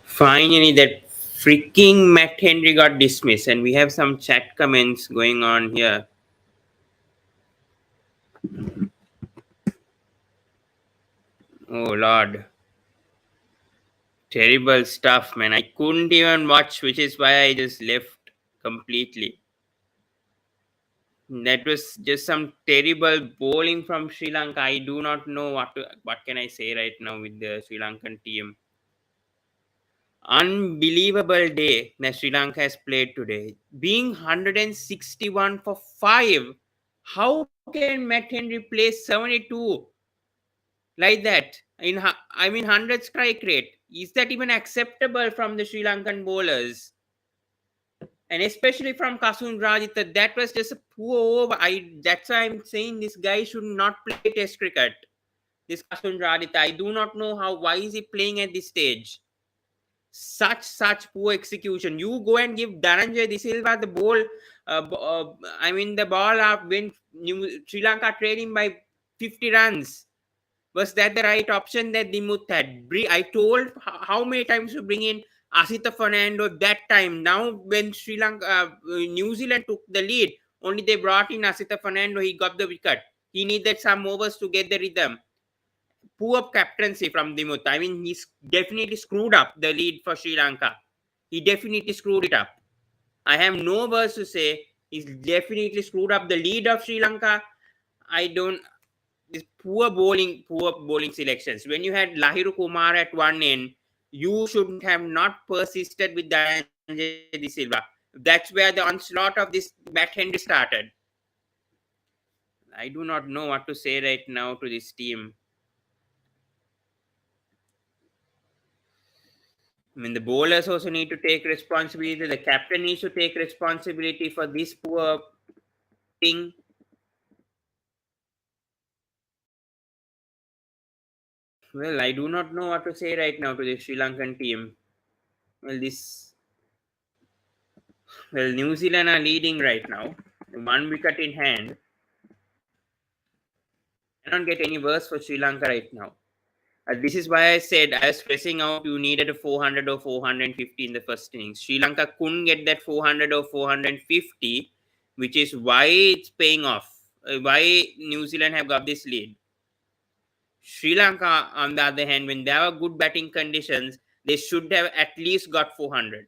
A: Finally, that freaking Matt Henry got dismissed, and we have some chat comments going on here. Oh lord. Terrible stuff, man. I couldn't even watch, which is why I just left completely. That was just some terrible bowling from Sri Lanka. I do not know what can I say right now with the Sri Lankan team. Unbelievable day that Sri Lanka has played today. Being 161 for 5. How can Matt Henry play 72 like that? I mean 100 strike rate. Is that even acceptable from the Sri Lankan bowlers? And especially from Kasun Rajitha, that was just a poor over. That's why I'm saying this guy should not play Test cricket. This Kasun Rajitha, I do not know why is he playing at this stage. Such poor execution. You go and give Dhananjay De Silva the ball. I mean the ball up when Sri Lanka trailing by 50 runs. Was that the right option that Dimuth had? I told how many times to bring in Asita Fernando that time. Now when Sri Lanka, New Zealand took the lead, only they brought in Asita Fernando. He got the wicket. He needed some overs to get the rhythm. Poor captaincy from Dimuth. I mean, he's definitely screwed up the lead for Sri Lanka. He definitely screwed it up. I have no words to say. He's definitely screwed up the lead of Sri Lanka. I don't. This poor bowling selections. When you had Lahiru Kumara at one end, you should have not persisted with Dhananjay De Silva. That's where the onslaught of this Matt Henry started. I do not know what to say right now to this team. I mean, the bowlers also need to take responsibility. The captain needs to take responsibility for this poor thing. Well, I do not know what to say right now to the Sri Lankan team. Well, New Zealand are leading right now, 1 wicket in hand. Cannot get any worse for Sri Lanka right now. This is why I said I was stressing out you needed a 400 or 450 in the first innings. Sri Lanka couldn't get that 400 or 450, which is why it's paying off. Why New Zealand have got this lead. Sri Lanka, on the other hand, when they have good batting conditions, they should have at least got 400.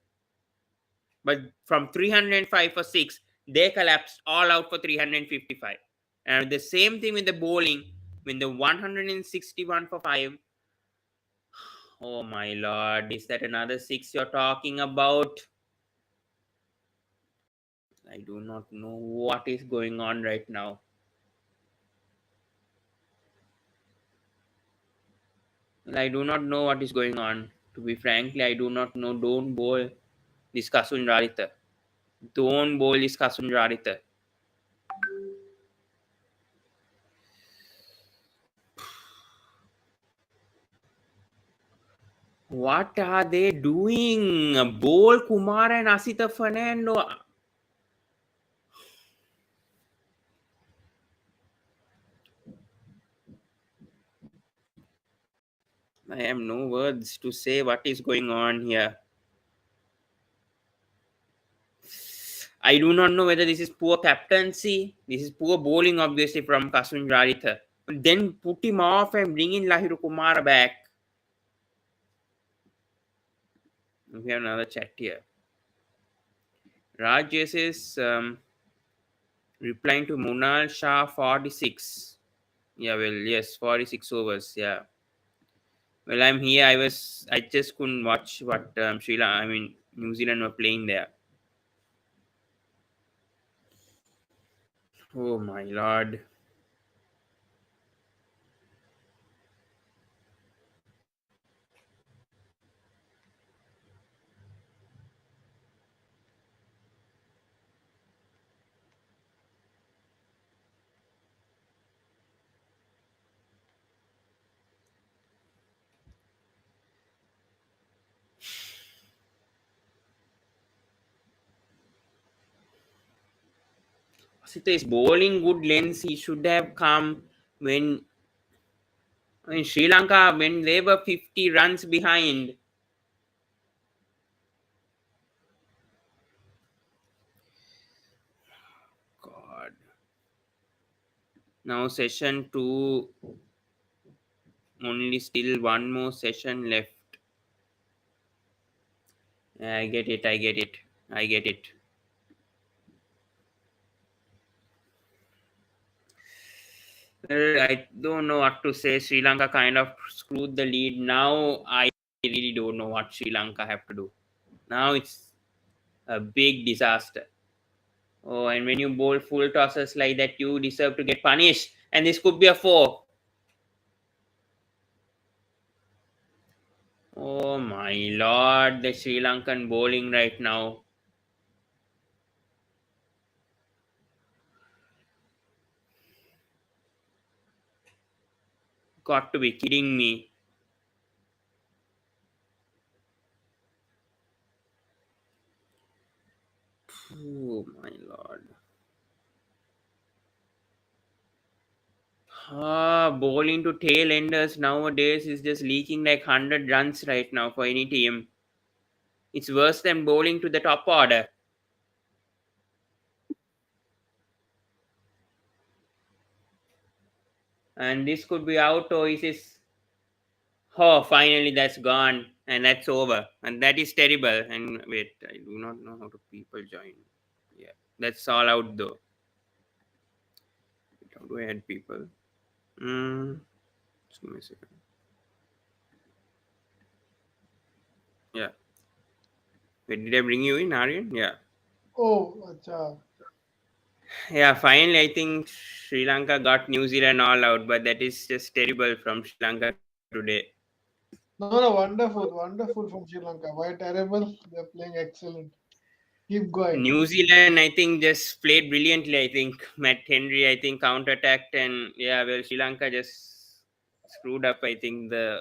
A: But from 305 for 6, they collapsed all out for 355. And the same thing with the bowling. When the 161 for 5, oh my lord, is that another 6 you're talking about? I do not know what is going on right now. Well, I do not know what is going on. To be frankly, I do not know. Don't bowl this Kasun Raditha. Don't bowl this Kasun Raditha. What are they doing? Bowl Kumar and Asita Fernando. I have no words to say what is going on here. I do not know whether this is poor captaincy. This is poor bowling, obviously, from Kasun Raditha. Then put him off and bring in Lahiru Kumara back. We have another chat here. Rajesh is replying to Munal Shah 46. Yeah, well, yes, 46 overs. Yeah. Well, I'm here. I just couldn't watch what New Zealand were playing there. Oh my lord. Asita is bowling good lengths. He should have come when I mean, Sri Lanka, when they were 50 runs behind, God. Now session 2, only still one more session left. I get it, I get it, I get it. I don't know what to say. Sri Lanka kind of screwed the lead. Now I really don't know what Sri Lanka have to do. Now it's a big disaster. Oh, and when you bowl full tosses like that, you deserve to get punished. And this could be a 4. Oh my lord, the Sri Lankan bowling right now. Got to be kidding me. Oh my lord. Bowling to tail enders nowadays is just leaking like 100 runs right now for any team. It's worse than bowling to the top order. And this could be out, or is this? Oh, finally that's gone and that's over. And that is terrible. And wait, I do not know how to people join. Yeah, that's all out though. How do I add people? Just give me a second. Yeah. Wait, did I bring you in, Aryan? Yeah.
B: Oh, acha.
A: Yeah, finally, I think Sri Lanka got New Zealand all out, but that is just terrible from Sri Lanka today.
B: No, no, wonderful, wonderful from Sri Lanka. Why terrible? They're playing excellent. Keep going.
A: New Zealand, I think, just played brilliantly. I think Matt Henry, I think, counter-attacked, and yeah, well, Sri Lanka just screwed up. I think the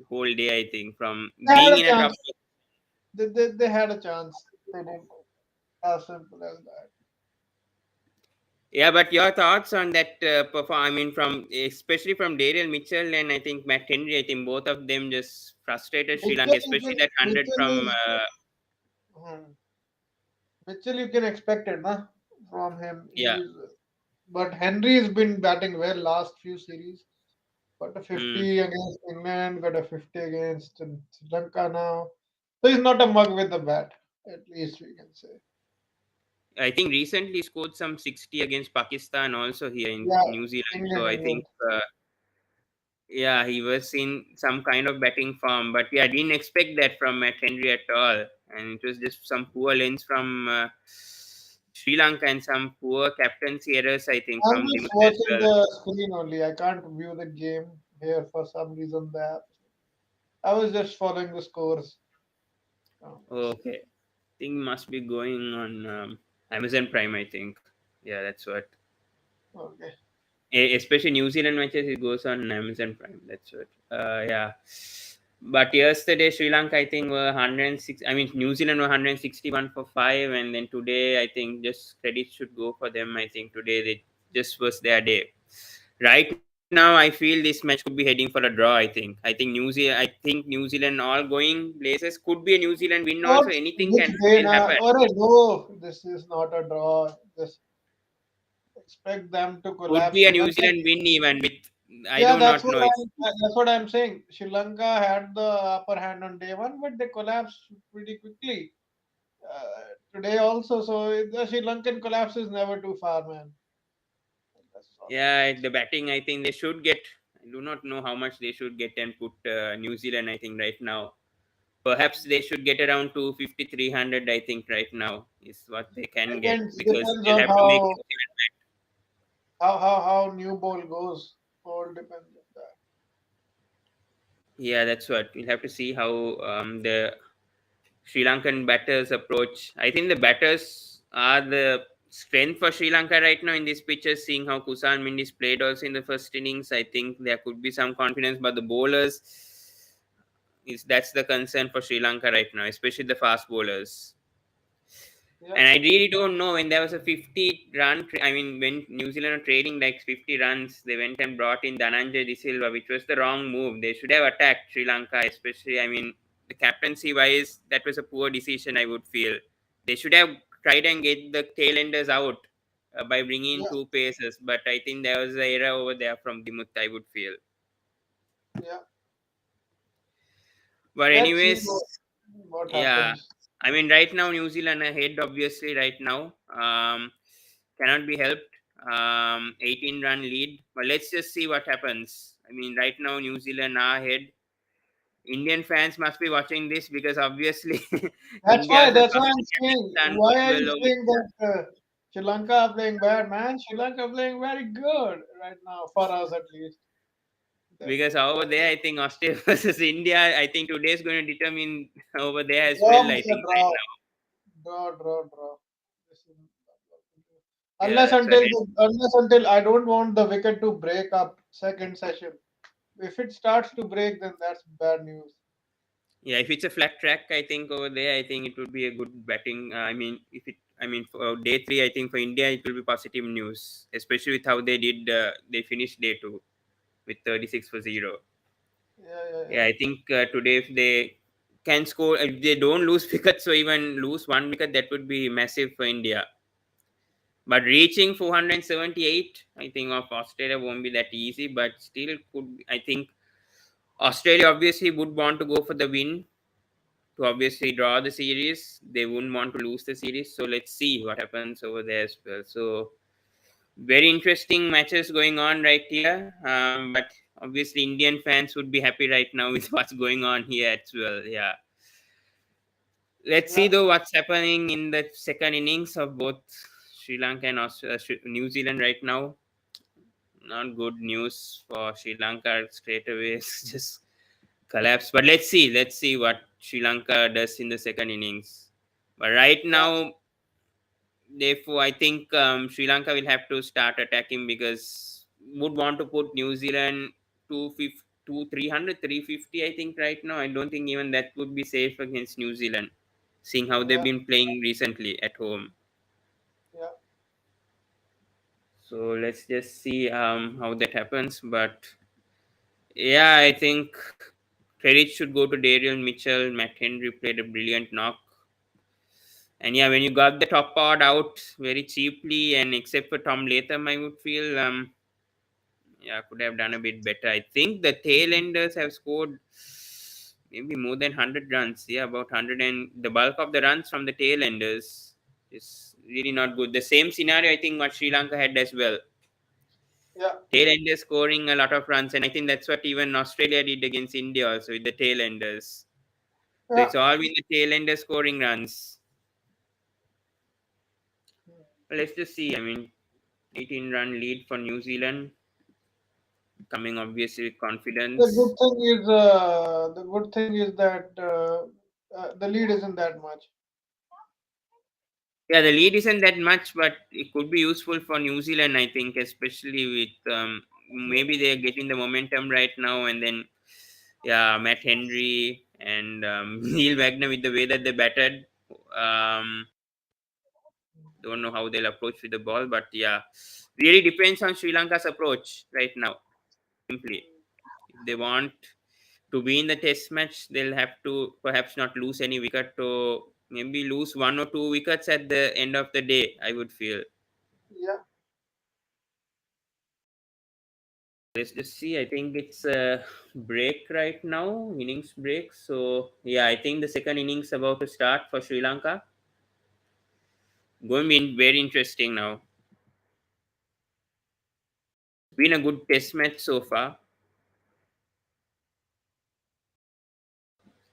A: whole day. I think from
B: They had
A: being
B: a
A: in a tough.
B: chance. They had a chance. They didn't. As simple as that.
A: Yeah, but your thoughts on that perform? I mean, from especially from Daryl Mitchell and I think Matt Henry. I think both of them just frustrated Sri Lanka, especially that 100
B: Mitchell
A: from.
B: is Mitchell. You can expect it, nah, from him.
A: Yeah.
B: But Henry has been batting well last few series. Got a
A: Hmm.
B: 50 against England. Got a 50 against Sri Lanka now. So he's not a mug with the bat. At least we can say.
A: I think recently scored some 60 against Pakistan also here in
B: Yeah,
A: New Zealand. So
B: England,
A: I think,
B: England.
A: yeah, he was in some kind of batting form. But yeah, I didn't expect that from Matt Henry at all. And it was just some poor lens from Sri Lanka and some poor captaincy errors, I think,
B: I'm
A: from them
B: just
A: as
B: watching
A: well.
B: the screen only. I can't view the game here for some reason. The app. I was just following the scores.
A: Okay. Thing must be going on Amazon Prime, I think. Yeah, that's what.
B: Okay.
A: Especially New Zealand matches, it goes on Amazon Prime. That's what. Yeah. But yesterday, Sri Lanka, I think, were 106. I mean, New Zealand were 161 for 5. And then today, I think, just credit should go for them. I think today, they just was their day. Right now, I feel this match could be heading for a draw. I think New Zealand all going places could be a New Zealand win also.
B: What?
A: Anything
B: Which
A: can
B: day
A: still
B: now?
A: happen.
B: Alright, no, this is not a draw. Just expect them to
A: Could
B: collapse.
A: be a
B: Sri
A: New
B: Lanka.
A: Zealand win even with. I
B: Yeah,
A: do not know. It's
B: that's what I'm saying. Sri Lanka had the upper hand on day one, but they collapsed pretty quickly. Today also, so the Sri Lankan collapse is never too far, man. That's all I
A: Yeah,
B: can say.
A: the batting, I think they should get. I do not know how much they should get and put New Zealand, I think, right now. Perhaps they should get around 250, 300, I think, right now, is what they can get because
B: Depends
A: they'll
B: on
A: have to make New
B: how new ball goes. All depends on that.
A: Yeah, that's what. We'll have to see how the Sri Lankan batters approach. I think the batters are the strength for Sri Lanka right now in these pitches, seeing how Kusan Mendes played also in the first innings. I think there could be some confidence, but the bowlers is that's the concern for Sri Lanka right now, especially the fast bowlers.
B: Yeah,
A: And I really don't know when there was a 50 run. I mean, when New Zealand were trading like 50 runs, they went and brought in Dhananjay De Silva, which was the wrong move. They should have attacked Sri Lanka, especially. I mean, the captaincy wise, that was a poor decision, I would feel. They should have tried and get the tailenders out by bringing in
B: yeah,
A: two pacers. But I think there was an error over there from Dimuth, I would feel.
B: yeah.
A: But,
B: Let's see
A: anyways,
B: what
A: yeah.
B: happens.
A: I mean, right now, New Zealand ahead, obviously, right now. Cannot be helped. 18-run lead. But let's just see what happens. I mean, right now, New Zealand are ahead. Indian fans must be watching this because obviously India has
B: That's
A: lost
B: why
A: to
B: I'm saying.
A: Pakistan
B: Why
A: as
B: are you
A: well over
B: saying that Sri Lanka are playing bad, man? Sri Lanka are playing very good right now, for us at least. The,
A: because over
B: the,
A: there, I think Australia versus India, I think today is going to determine over there as
B: draw
A: well, I
B: means a
A: think, right
B: draw.
A: now.
B: Draw. This is-
A: Yeah,
B: Unless
A: that's what
B: until
A: I,
B: I don't want the wicket to break up second session. If it starts to break, then that's bad news.
A: yeah, if it's a flat track, I think over there, I think it would be a good batting. I mean, if it, I mean, for day three, I think for India, it will be positive news, especially with how they did, they finished day two with 36 for 0. Yeah,
B: Yeah.
A: I think today if they can score, if they don't lose wickets or even lose one wicket, that would be massive for India. But reaching 478, I think of Australia won't be that easy, but still could. I think Australia obviously would want to go for the win to obviously draw the series. They wouldn't want to lose the series. So let's see what happens over there as well. So very interesting matches going on right here. But obviously Indian fans would be happy right now with what's going on here as well. Yeah. Let's see
B: Yeah.
A: though what's happening in the second innings of both Sri Lanka and New Zealand right now. Not good news for Sri Lanka straight away. It's just collapse. But let's see. Let's see what Sri Lanka does in the second innings. But right
B: Yeah.
A: now, therefore, I think Sri Lanka will have to start attacking because would want to put New Zealand 250, 300, 350. I think right now. I don't think even that would be safe against New Zealand, seeing how they've
B: Yeah.
A: been playing recently at home.
B: Yeah.
A: So let's just see how that happens. But yeah, I think credit should go to Dariel Mitchell. Matt Henry played a brilliant knock. And yeah, when you got the top part out very cheaply, and except for Tom Latham, I would feel yeah, could have done a bit better. I think the tail enders have scored maybe more than 100 runs. Yeah, about 100, and the bulk of the runs from the tail enders is really not good. The same scenario I think what Sri Lanka had as well.
B: Yeah.
A: Tail enders scoring a lot of runs, and I think that's what even Australia did against India also with the tail enders. So
B: Yeah.
A: it's all been the tail enders scoring runs. Well, let's just see. I mean, 18-run lead for New Zealand, coming obviously with confidence.
B: The good thing is that the lead isn't that much.
A: Yeah, the lead isn't that much, but it could be useful for New Zealand, I think, especially with maybe they're getting the momentum right now, and then yeah, Matt Henry and Neil Wagner with the way that they batted. Um, don't know how they'll approach with the ball, but yeah, really depends on Sri Lanka's approach right now. Simply, if they want to be in the test match, they'll have to perhaps not lose any wicket, to maybe lose one or two wickets at the end of the day, I would feel.
B: Yeah.
A: Let's just see. I think it's a break right now, innings break. So yeah, I think the second innings about to start for Sri Lanka. Going to be very interesting now. Been a good test match so far.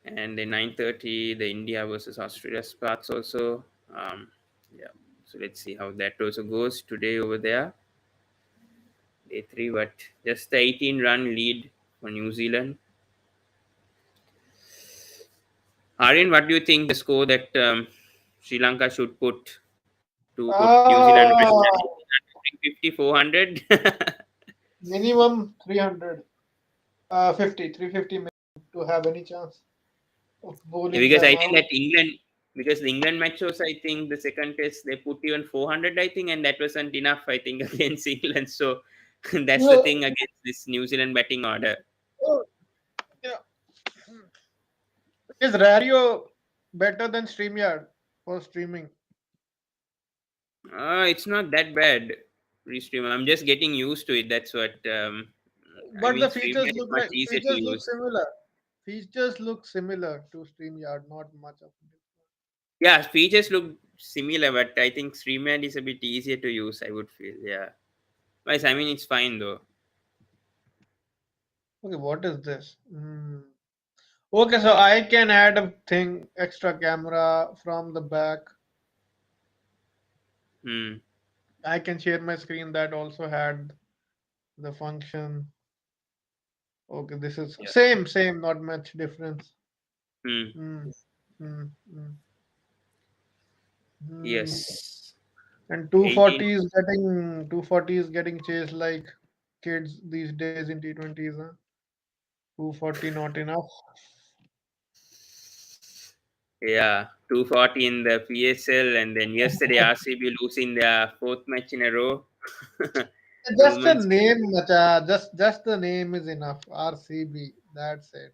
A: And the 9:30, the India versus Australia starts also. Yeah, so let's see how that also goes today over there. Day three, but just the 18-run lead for New Zealand. Aryan, what do you think the score that Sri Lanka should put to put New Zealand right
B: Ah,
A: now? 50, 400?
B: minimum 300. 50, 350 minimum to have any chance of bowling
A: Because
B: them
A: I think
B: out.
A: that England because the England match was, I think, the second test they put even 400, I think, and that wasn't enough, I think, against England. So that's the
B: No,
A: thing against this New Zealand batting order.
B: oh, yeah. Is Radio better than StreamYard for streaming?
A: It's not that bad. Restream. I'm just getting used to it. That's what. I
B: But
A: mean,
B: the
A: StreamYard is much easier to
B: features look
A: use.
B: similar. Features look similar to StreamYard, not much of a difference.
A: Yeah, features look similar, but I think StreamYard is a bit easier to use. I would feel. Yeah. But I mean, it's fine though.
B: Okay, what is this? Hmm. Okay, so I can add a thing, extra camera from the back.
A: Hmm.
B: I can share my screen that also had the function. Okay, this is
A: Yeah.
B: same, not much difference.
A: Hmm.
B: Hmm. Hmm. Hmm. Hmm.
A: Yes.
B: And
A: 18.
B: 240 is getting chased like kids these days in T20s. Huh? 240 not enough.
A: Yeah. 240 in the PSL, and then yesterday RCB losing their fourth match in a row.
B: Just the
A: Women's.
B: name, macha. Just the name is enough. RCB. That's it.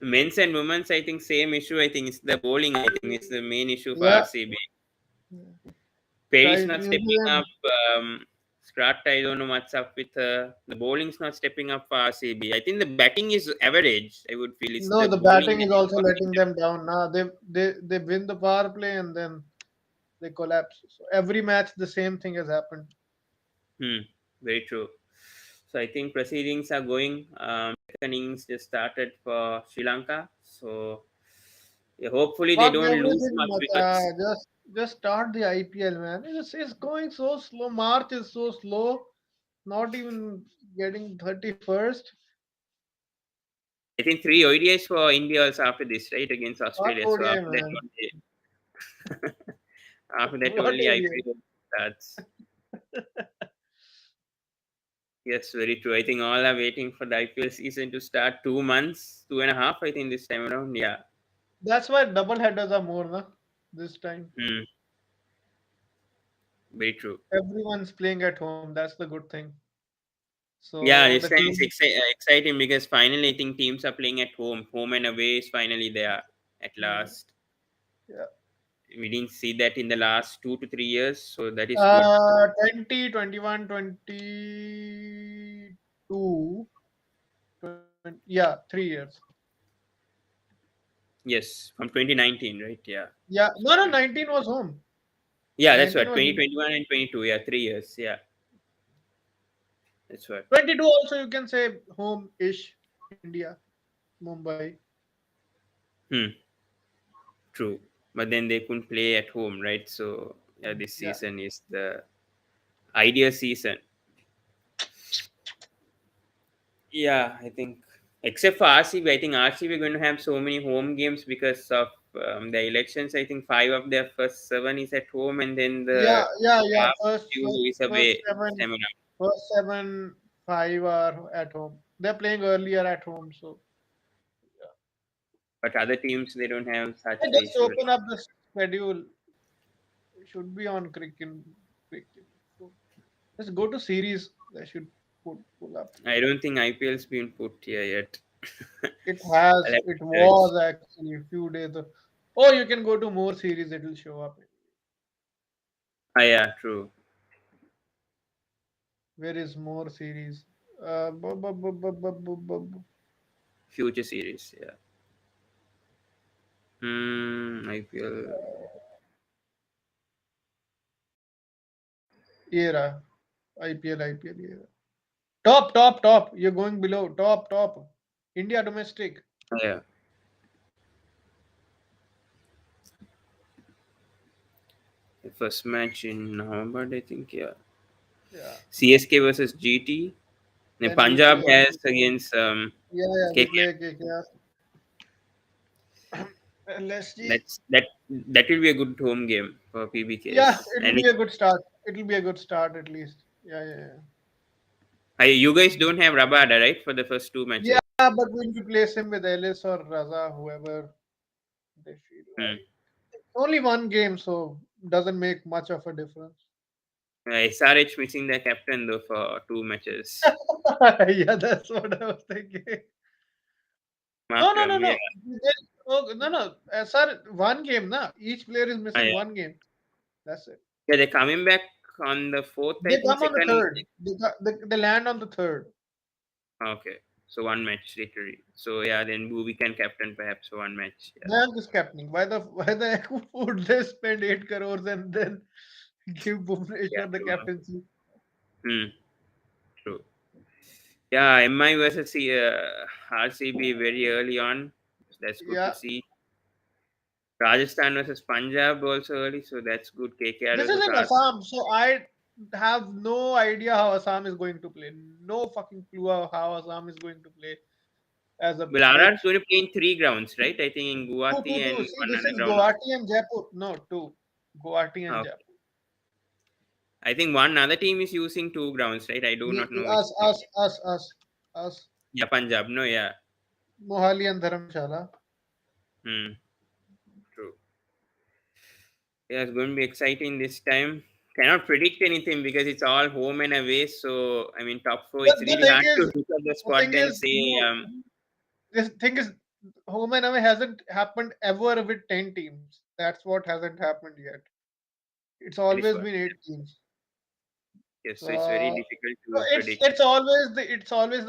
A: Men's and women's, I think same issue. I think it's the bowling. I think is the main issue for
B: Yeah.
A: RCB. Perry's not
B: New
A: stepping
B: Zealand.
A: up. Scrat, I don't know what's up with her. The bowling's not stepping up for RCB. I think the batting is average. I would feel it's
B: No,
A: the
B: the
A: bowling
B: batting
A: that
B: is
A: is
B: also
A: costing
B: letting them down. Now they win the power play and then they collapse. So every match the same thing has happened.
A: them. Very true. So I think proceedings are going. Second innings just started for Sri Lanka. So yeah, hopefully they
B: Fuck
A: don't lose
B: everything,
A: much
B: macha.
A: because
B: Just start the IPL, man. It's going so slow. March is so slow. Not even getting 31st.
A: I think three ODIs for India also after this, right, against
B: What
A: Australia. So
B: ODI,
A: after that
B: man?
A: only, after that
B: What
A: only
B: ODI?
A: IPL starts. Yes, very true. I think all are waiting for the IPL season to start 2 months, 2.5. I think this time around. Yeah.
B: That's why double headers are more, na, this time.
A: Hmm. Very true.
B: Everyone's playing at home. That's the good thing.
A: Yeah,
B: So
A: this
B: the
A: time it's
B: team,
A: exciting because finally I think teams are playing at home. Home and away is finally there at
B: mm,
A: last.
B: yeah.
A: We didn't see that in the last 2 to 3 years, so that is good.
B: 20, 21, 22, 20, yeah, 3 years.
A: Yes, from 2019, right? Yeah.
B: Yeah,
A: So
B: no, 19 was home.
A: yeah, that's
B: 19
A: what
B: was
A: 2021 and 22. Yeah, 3 years. Yeah, that's what.
B: 22 also you can say home-ish, India, Mumbai.
A: Hmm. True, but then they couldn't play at home, right? So yeah, this
B: Yeah.
A: season is the ideal season. Yeah, I think except for RCB, I think RCB are going to have so many home games because of the elections. I think five of their first seven is at home, and then
B: Yeah,
A: the
B: yeah.
A: last few is
B: First
A: away this
B: seven,
A: time around.
B: first seven, five are at home. They're playing earlier at home, so
A: But other teams they don't have
B: I
A: such a
B: just
A: issue.
B: open up the schedule. It should be on cricket. So let's go to series. They should pull up.
A: I don't think IPL's been put here yet.
B: It
A: I'll
B: has.
A: have
B: It
A: to search.
B: was actually a few days. Oh, you can go to more series. It will show up.
A: Ah, yeah, true.
B: Where is more series?
A: Future series, yeah. IPL.
B: Era. IPL era. Top. You're going below. Top. India domestic.
A: Yeah, the first match in November, I think. Yeah,
B: Yeah.
A: CSK versus GT. Then
B: Then we
A: Punjab
B: play.
A: has against
B: Yeah. We
A: KKR.
B: play KKR. Let's see.
A: That will be a good home game for
B: Yeah,
A: PBKs.
B: it will
A: And
B: be a good start. It will be a good start at least. Yeah.
A: you guys don't have Rabada, right, for the first two matches.
B: Yeah, but we'll replace him with Ellis or Raza, whoever They feel
A: Hmm.
B: like only one game, so doesn't make much of a difference.
A: SRH missing their captain though for 2 matches.
B: Yeah, that's what I was thinking. No, no, no,
A: Markram, yeah,
B: no. Oh, no, no. Sir, one game, na. Each player is missing
A: yeah.
B: one game. That's it.
A: Yeah, they're coming back on the fourth, I
B: They
A: think,
B: come on the
A: second.
B: third. They land on the third.
A: Okay, so 1 match literally. So yeah, then Bhuvi can captain perhaps for 1 match. Yeah,
B: Mayank is captaining. Why the heck would they spend 8 crores and then give
A: yeah,
B: Bhuvneshwar the
A: true.
B: captaincy?
A: Hmm, true. Yeah, MI versus RCB very early on. That's good to
B: Yeah.
A: see. Rajasthan versus Punjab also early, so that's good. KKR
B: This is
A: versus
B: in
A: R.
B: Assam, so I have no idea how Assam is going to play. No fucking clue of how Assam is going to play as a
A: Well, RR is
B: pitch.
A: going to play in 3 grounds, right? I think in
B: Two,
A: Guwahati
B: two,
A: and
B: two. See,
A: one
B: this
A: other
B: is
A: ground.
B: Guwahati and Jaipur. No, two. Guwahati and
A: Okay.
B: Jaipur.
A: I think one other team is using 2 grounds, right? I do not know which
B: Us,
A: team.
B: us, us, us, us.
A: Yeah, Punjab. No, yeah.
B: Mohali and Dharamshala.
A: Hmm. True. Yeah, it's going to be exciting this time. Cannot predict anything because it's all home and away. So, I mean, top four, it's
B: The
A: really
B: thing
A: hard to
B: is,
A: look at the
B: the
A: spot
B: thing
A: then
B: is,
A: say,
B: this thing is, home and away hasn't happened ever with 10 teams. That's what hasn't happened yet. It's
A: that is
B: always
A: what.
B: been 8 teams.
A: Yes, so it's very
B: So,
A: difficult
B: so
A: to
B: it's
A: predict.
B: it's always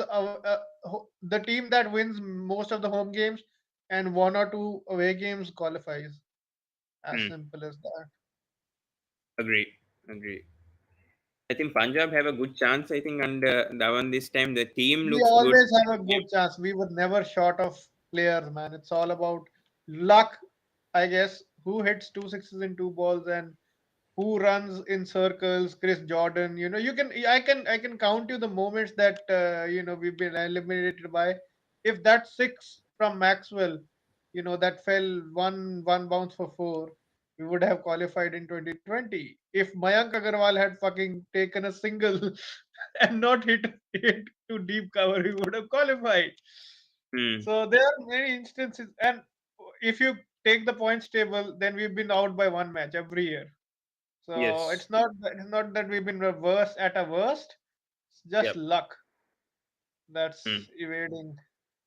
B: the team that wins most of the home games and one or two away games qualifies. As
A: Hmm.
B: simple as that.
A: Agree. Agree. I think Punjab have a good chance. I think under Dhawan this time, the team
B: We
A: looks good.
B: always have a good chance. We were never short of players, man. It's all about luck, I guess. Who hits two sixes in two balls and who runs in circles? Chris Jordan. I can count you the moments that we've been eliminated by. If that six from Maxwell, that fell one bounce for four, we would have qualified in 2020. If Mayank Agarwal had fucking taken a single and not hit to deep cover, we would have qualified.
A: Hmm.
B: So there are many instances, and if you take the points table, then we've been out by one match every year. So
A: Yes.
B: it's not that we've been the worst at a worst. It's just
A: Yep.
B: luck
A: Hmm.
B: that's evading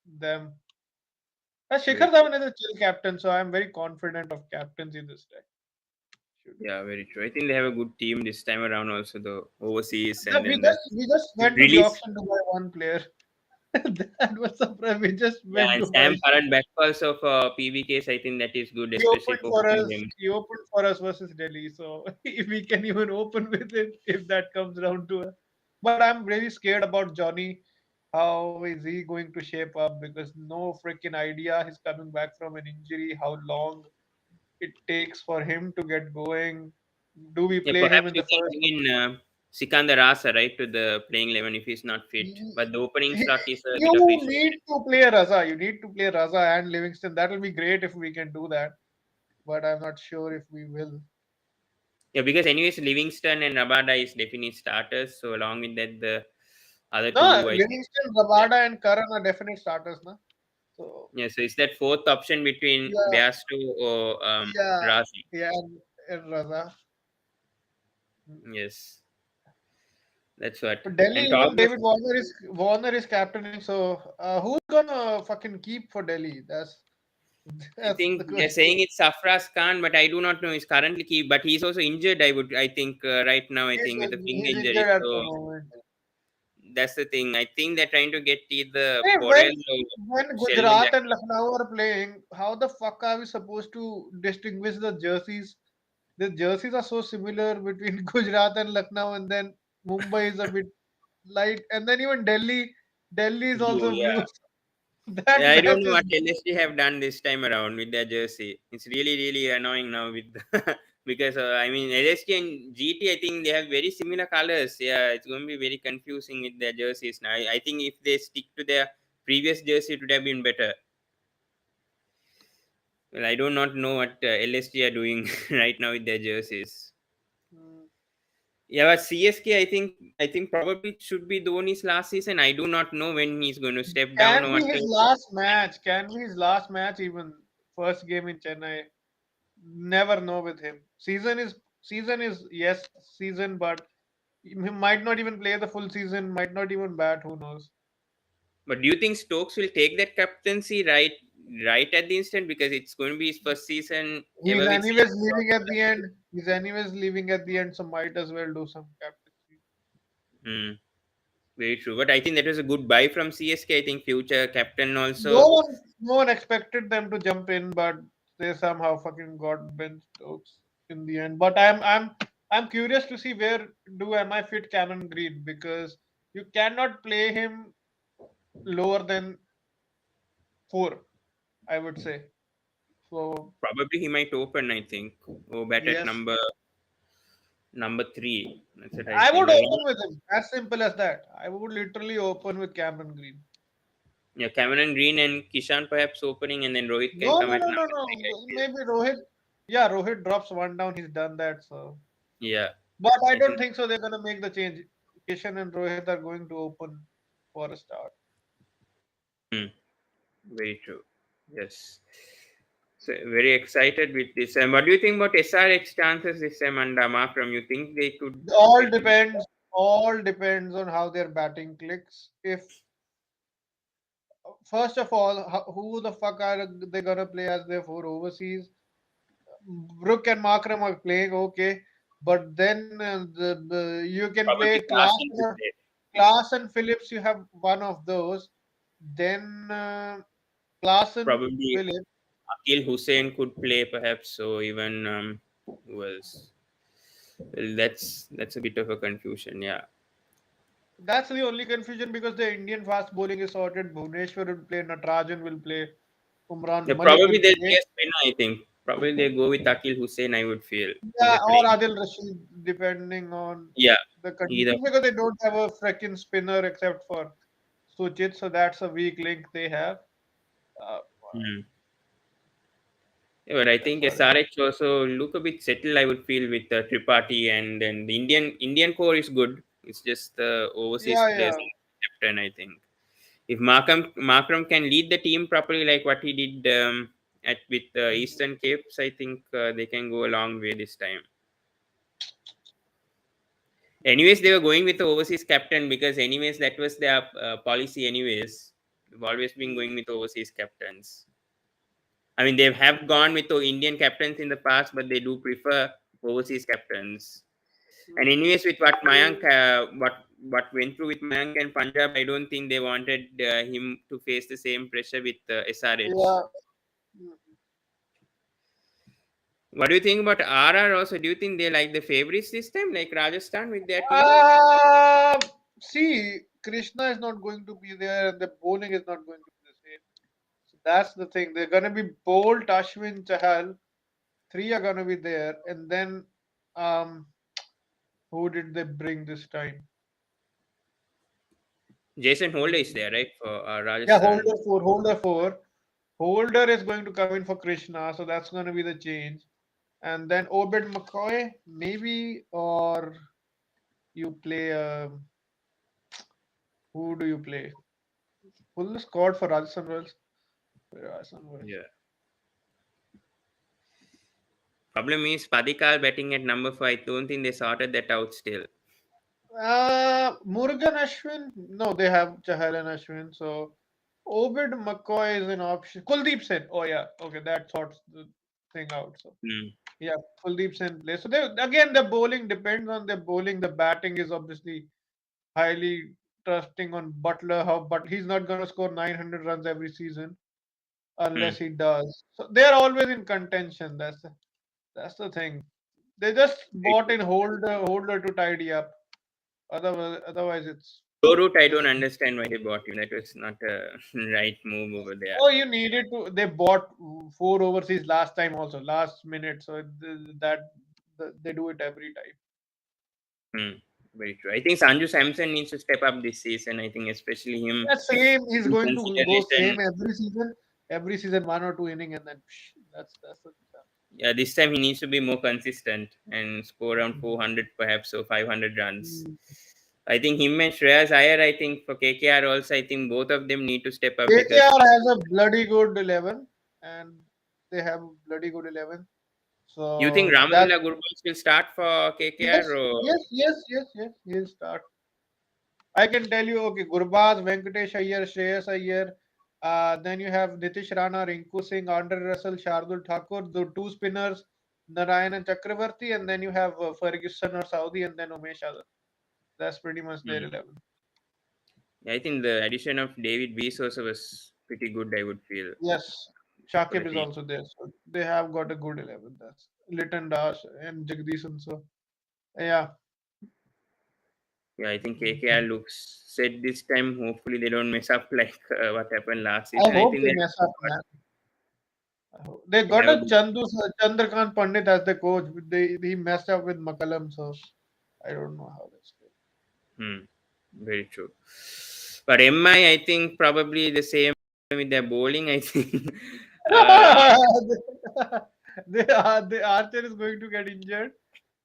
B: them.
A: Very
B: Shikhar
A: true.
B: Dhawan is a chill captain, so I'm very confident of captaincy this time. Should be.
A: Yeah, very true. I think they have a good team this time around. Also, the overseas
B: Yeah,
A: and
B: we
A: then the
B: just we just went to the
A: release.
B: auction to buy one player. That was surprise. We just
A: Yeah,
B: went
A: and
B: to buy.
A: Sam Curran back also for PVKs. I think that is good,
B: He
A: especially
B: opened
A: for
B: for
A: home
B: us.
A: games.
B: He opened for us versus Delhi. So if we can even open with it, if that comes down to it. But I'm really scared about Johnny. How is he going to shape up? Because no freaking idea. He's coming back from an injury. How long it takes for him to get going? Do we
A: Yeah,
B: play him
A: perhaps
B: in
A: you
B: the
A: can
B: first?
A: bring in Sikandar Rasa, right, to the playing 11 if he's not fit. But the opening
B: He-
A: slot is a bit of
B: You
A: issue.
B: need to play Raza. You need to play Raza and Livingston. That will be great if we can do that. But I'm not sure if we will.
A: Yeah, because anyways, Livingston and Rabada is definitely starters. So along with that, the other
B: No,
A: two, I think.
B: Livingston,
A: Yeah.
B: Rabada, and Karan are definite starters, na. So
A: Yeah, so it's that fourth option between
B: yeah,
A: Bairstow or
B: yeah,
A: Razi.
B: yeah, and Raza.
A: Yes, that's what.
B: But Delhi,
A: And talk
B: David Warner is captaining. So who's gonna fucking keep for Delhi? That's
A: I
B: that's the
A: think they're
B: question.
A: saying it's Safras Khan, but I do not know. He's currently key, but he's also injured. I think right now. I
B: He's
A: think with the finger
B: he's
A: injury.
B: injured at the
A: So
B: moment.
A: that's the thing. I think they're trying to get either
B: Hey,
A: Porel or
B: when
A: Sheldon
B: Gujarat and
A: Jackson.
B: Lucknow are playing, how the fuck are we supposed to distinguish the jerseys? The jerseys are so similar between Gujarat and Lucknow, and then Mumbai is a bit light, and then even Delhi is
A: Blue,
B: also blue.
A: yeah.
B: That
A: Yeah, I don't
B: match
A: know
B: is
A: what LSD have done this time around with their jersey. It's really, really annoying now with because I mean LSD and GT. I think they have very similar colors. Yeah, it's going to be very confusing with their jerseys now. I think if they stick to their previous jersey, it would have been better. Well, I do not know what LSG are doing right now with their jerseys.
B: mm,
A: Yeah, but CSK, I think probably it should be Dhoni's last season. I do not know when he's going to step down
B: can
A: or
B: be
A: what.
B: his last match. Can be his last match even. first game in Chennai. Never know with him. Season is yes season, but he might not even play the full season. Might not even bat. Who knows?
A: But do you think Stokes will take that captaincy right at the instant, because it's going to be his first season
B: He's
A: ever with
B: anyways
A: CSK?
B: leaving at the end. He's anyways leaving at the end, so might as well do some captaincy.
A: Hmm, very true. But I think that was a good buy from CSK. I think future captain
B: No
A: also.
B: one, no one expected them to jump in, but they somehow fucking got Ben Stokes in the end. But I'm curious to see where do am I fit Cameron Green, because you cannot play him lower than 4, I would say. So
A: Probably he might open, I think. Or bat at
B: yes,
A: number three. That's what I
B: I
A: think.
B: would
A: But
B: open with him. As simple as that. I would literally open with Cameron Green.
A: yeah, Cameron Green and Kishan perhaps opening, and then Rohit can
B: No,
A: come
B: no,
A: at
B: no, no,
A: number
B: no.
A: three, I feel.
B: Maybe Rohit. Yeah, Rohit drops one down. He's done that. So,
A: Yeah,
B: but I
A: I
B: don't
A: think.
B: think so. They're gonna make the change. Kishan and Rohit are going to open for a start.
A: Hmm, very true. Yes. So very excited with this. And what do you think about SRH chances this time under Markram? You think they could
B: All
A: get it?
B: depends. All depends on how their batting clicks. If first of all, who the fuck are they gonna play as their 4 overseas? Brook and Markram are playing okay, but then you can play
A: Probably Klassen to play.
B: Class and Phillips. You have one of those. Then Class and
A: Probably
B: Phillips.
A: Akil Hussain could play perhaps. So even who else? Well, that's a bit of a confusion. Yeah.
B: That's the only confusion because the Indian fast bowling is sorted. Bhuvneshwar will play. Natarajan will play.
A: Yeah,
B: Umran Malik
A: probably
B: will
A: they'll
B: play.
A: play a spinner, I think. Probably they go with Akil Hussain, I would feel, if
B: Yeah,
A: they're
B: or
A: playing.
B: Adil Rashid, depending on
A: Yeah,
B: the
A: either.
B: conditions, because they don't have a freaking spinner except for Suchit, so that's a weak link they have. Uh,
A: Hmm. Yeah, but I
B: that's
A: think
B: what it is.
A: SRH also look a bit settled, I would feel, with Tripathi, and then the Indian core is good. It's just the overseas
B: Yeah,
A: players
B: yeah.
A: and captain, I think. If Markram can lead the team properly, like what he did at with Eastern Capes, I think they can go a long way this time. Anyways, they were going with the overseas captain because, anyways, that was their policy. Anyways, they've always been going with overseas captains. I mean, they have gone with the Indian captains in the past, but they do prefer overseas captains. And anyways, with what Mayank, what went through with Mayank and Punjab, I don't think they wanted him to face the same pressure with SRH.
B: Yeah.
A: What do you think about RR also? Do you think they like the favorites this time, like Rajasthan with their team?
B: Uh, See, Krishna is not going to be there, and the bowling is not going to be the same. So that's the thing. They're going to be Bolt, Ashwin, Chahal. Three are going to be there, and then um, who did they bring this time?
A: Jason Holder is there, right, for
B: Yeah,
A: Rajasthan?
B: holder four, holder four. Holder is going to come in for Krishna, so that's going to be the change. And then Obed McCoy, maybe, or you play. Who do you play? Full squad for Rajasthan Royals. Rajasthan Royals.
A: Yeah. Problem is Padikal betting at number 5. I don't think they sorted that out still.
B: Murugan Ashwin. No, they have Chahal and Ashwin. So Obed McCoy is an option. Kuldeep Sen. Oh yeah, okay, that sorts the thing out. So
A: Hmm.
B: yeah, Kuldeep Sen plays. So they again the bowling depends on the bowling. The batting is obviously highly trusting on Butler. But he's not going to score 900 runs every season
A: Hmm.
B: unless he does. So they're always in contention. That's the thing. They just bought in holder to tidy up. Otherwise it's
A: Low route, I don't
B: just.
A: understand why they bought him. That was not a right move over there.
B: Oh, you needed to. They bought 4 overseas last time also, last minute. So they do it every time.
A: Hmm. Very true. I think Sanju Samson needs to step up this season. I think especially him
B: Yeah, same. He's
A: in
B: going to go
A: consideration.
B: same every season. Every season, 1 or 2 inning, and then that's the.
A: Yeah, this time he needs to be more consistent and score around 400 perhaps, or 500 runs.
B: Mm.
A: I think him and Shreyas Iyer, I think for KKR also, I think both of them need to step up because
B: KKR has a bloody good 11, and they have a bloody good 11.
A: You think
B: So that
A: Ramadullah Gurbaz will start for
B: yes,
A: KKR? Or
B: yes. He'll start. I can tell you, okay, Gurbaz, Venkatesh Iyer, Shreyas Iyer. Then you have Nitish Rana, Rinku Singh, Andre Russell, Shardul Thakur, the two spinners, Narayan and Chakravarti, and then you have Ferguson or Saudi, and then Umesh Yadav. That's pretty much their
A: Hmm.
B: 11.
A: I think the addition of David Weiss also was pretty good, I would feel,
B: Yes,
A: for the
B: Shakib is
A: team.
B: also there, so they have got a good 11. That's Liton Dash and Jagdishan. So yeah,
A: Yeah, I think KKR
B: Mhm.
A: looks set this time. Hopefully, they don't mess up like what happened last
B: I
A: season. I
B: hope
A: think
B: they
A: they
B: mess up, man. They
A: they
B: got
A: have a
B: a
A: good.
B: Chandrakant Pandit as the coach. He messed up with Makalam, so I don't know how that's going.
A: Hmm, very true. But MI, I think probably the same with their bowling. I think uh,
B: The Archer is going to get injured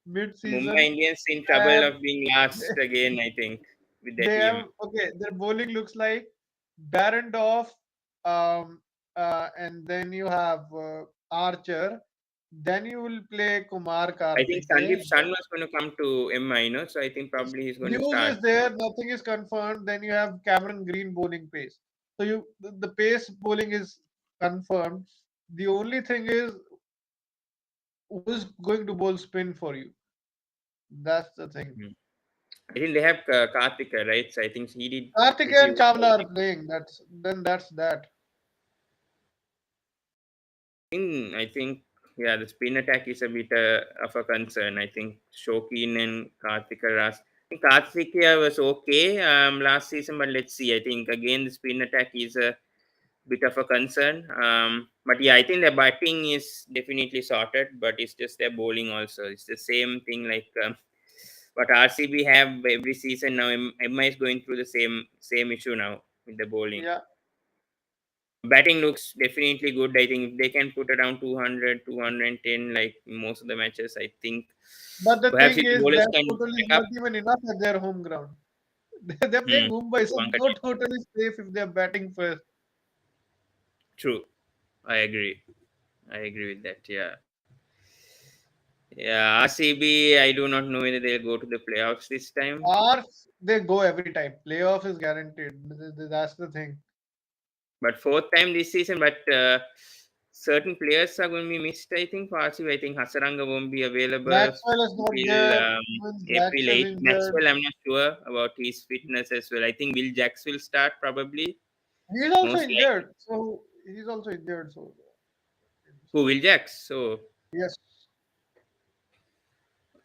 A: Mumbai
B: mid-season,
A: Indians in trouble
B: and
A: of being last again. I think with their
B: they
A: team.
B: have okay. Their bowling looks like Barrendorf, um, and then you have Archer. Then you will play Kumar
A: I think
B: Karthik.
A: Sandeep Sun was going to come to MI, no? So I think probably he's going to
B: News
A: start.
B: is there, nothing is confirmed. Then you have Cameron Green bowling pace. So the pace bowling is confirmed. The only thing is who's going to bowl spin for you. That's the thing.
A: Hmm. I think they have Karthika, right? So I think he did
B: Karthik
A: pretty
B: and
A: well. I
B: Chawla are
A: think.
B: playing. That's that.
A: I think yeah, the spin attack is a bit of a concern. I think Shokin and Karthika Ras. I think Karthika was okay last season, but let's see. I think again the spin attack is a bit of a concern. But yeah, I think the batting is definitely sorted, but it's just their bowling also. It's the same thing like what RCB have every season now. MI is going through the same issue now with the bowling.
B: Yeah.
A: Batting looks definitely good. I think if they can put around 200, 210, like most of the matches, I think
B: But the
A: perhaps
B: thing
A: if the
B: is
A: bowlers
B: that
A: can
B: total is
A: pick
B: not
A: up.
B: even enough at their home ground. They're playing
A: Hmm.
B: Mumbai, so
A: One
B: no
A: country.
B: total is safe if they're batting first.
A: True. I agree. I agree with that. Yeah. Yeah. RCB, I do not know whether they'll go to the playoffs this time.
B: Or they go every time. Playoff is guaranteed. That's the thing.
A: But fourth time this season, but certain players are going to be missed, I think, for RCB. I think Hasaranga won't be available
B: Maxwell is not
A: till
B: there. Even Jacks
A: April
B: is
A: 8th.
B: injured.
A: Maxwell, I'm not sure about his fitness as well. I think Will Jacks will start probably.
B: He's also
A: Most likely.
B: injured. So he's also injured. So
A: Who, Will Jacks? So,
B: yes.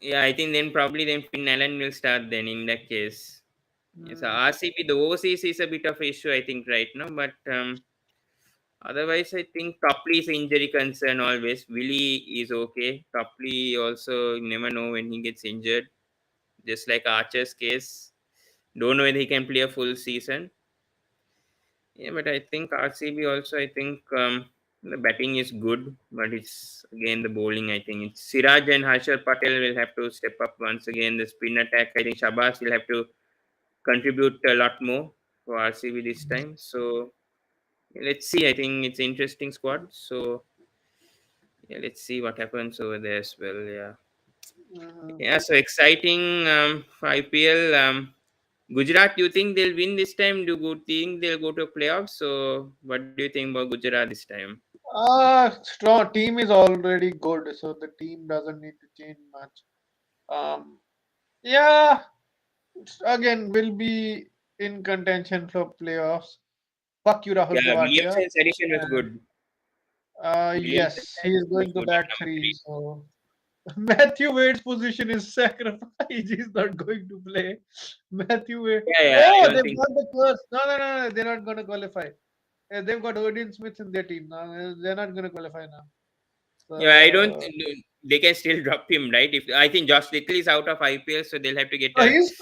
A: yeah, I think then probably then Finn Allen will start then in that case. Yes,
B: Mm.
A: RCB, the overseas is a bit of issue, I think, right now. But otherwise, I think Topley is an injury concern always. Willie is okay. Topley also, you never know when he gets injured. Just like Archer's case. Don't know whether he can play a full season. Yeah, but I think RCB also, I think the batting is good, but it's again the bowling. I think it's Siraj and Harshal Patel will have to step up once again. The spin attack, I think Shabazz will have to contribute a lot more for RCB this time. So let's see. I think it's an interesting squad. So yeah, let's see what happens over there as well. Yeah,
B: Mhm.
A: yeah. So exciting for IPL. Gujarat, do you think they'll win this time? Do you think they'll go to playoffs? So what do you think about Gujarat this time?
B: Strong team is already good, so the team doesn't need to change much. Um, yeah, again, will be in contention for playoffs. Fuck you, Rahul
A: Yeah,
B: Tewatia.
A: Williamson's addition was
B: And
A: good. Williamson
B: yes, he is going to
A: before that
B: bat
A: number
B: three.
A: three.
B: So Matthew Wade's position is sacrificed. He's not going to play. Matthew Wade.
A: Yeah, yeah. I
B: Oh,
A: don't
B: they've
A: think.
B: got the curse. No. They're not going to qualify. They've got Odin Smith in their team now. They're not going to qualify now.
A: Yeah, I don't.
B: So,
A: They can still drop him, right? If I think Josh Little is out of IPL, so they'll have to get
B: so
A: a.
B: he's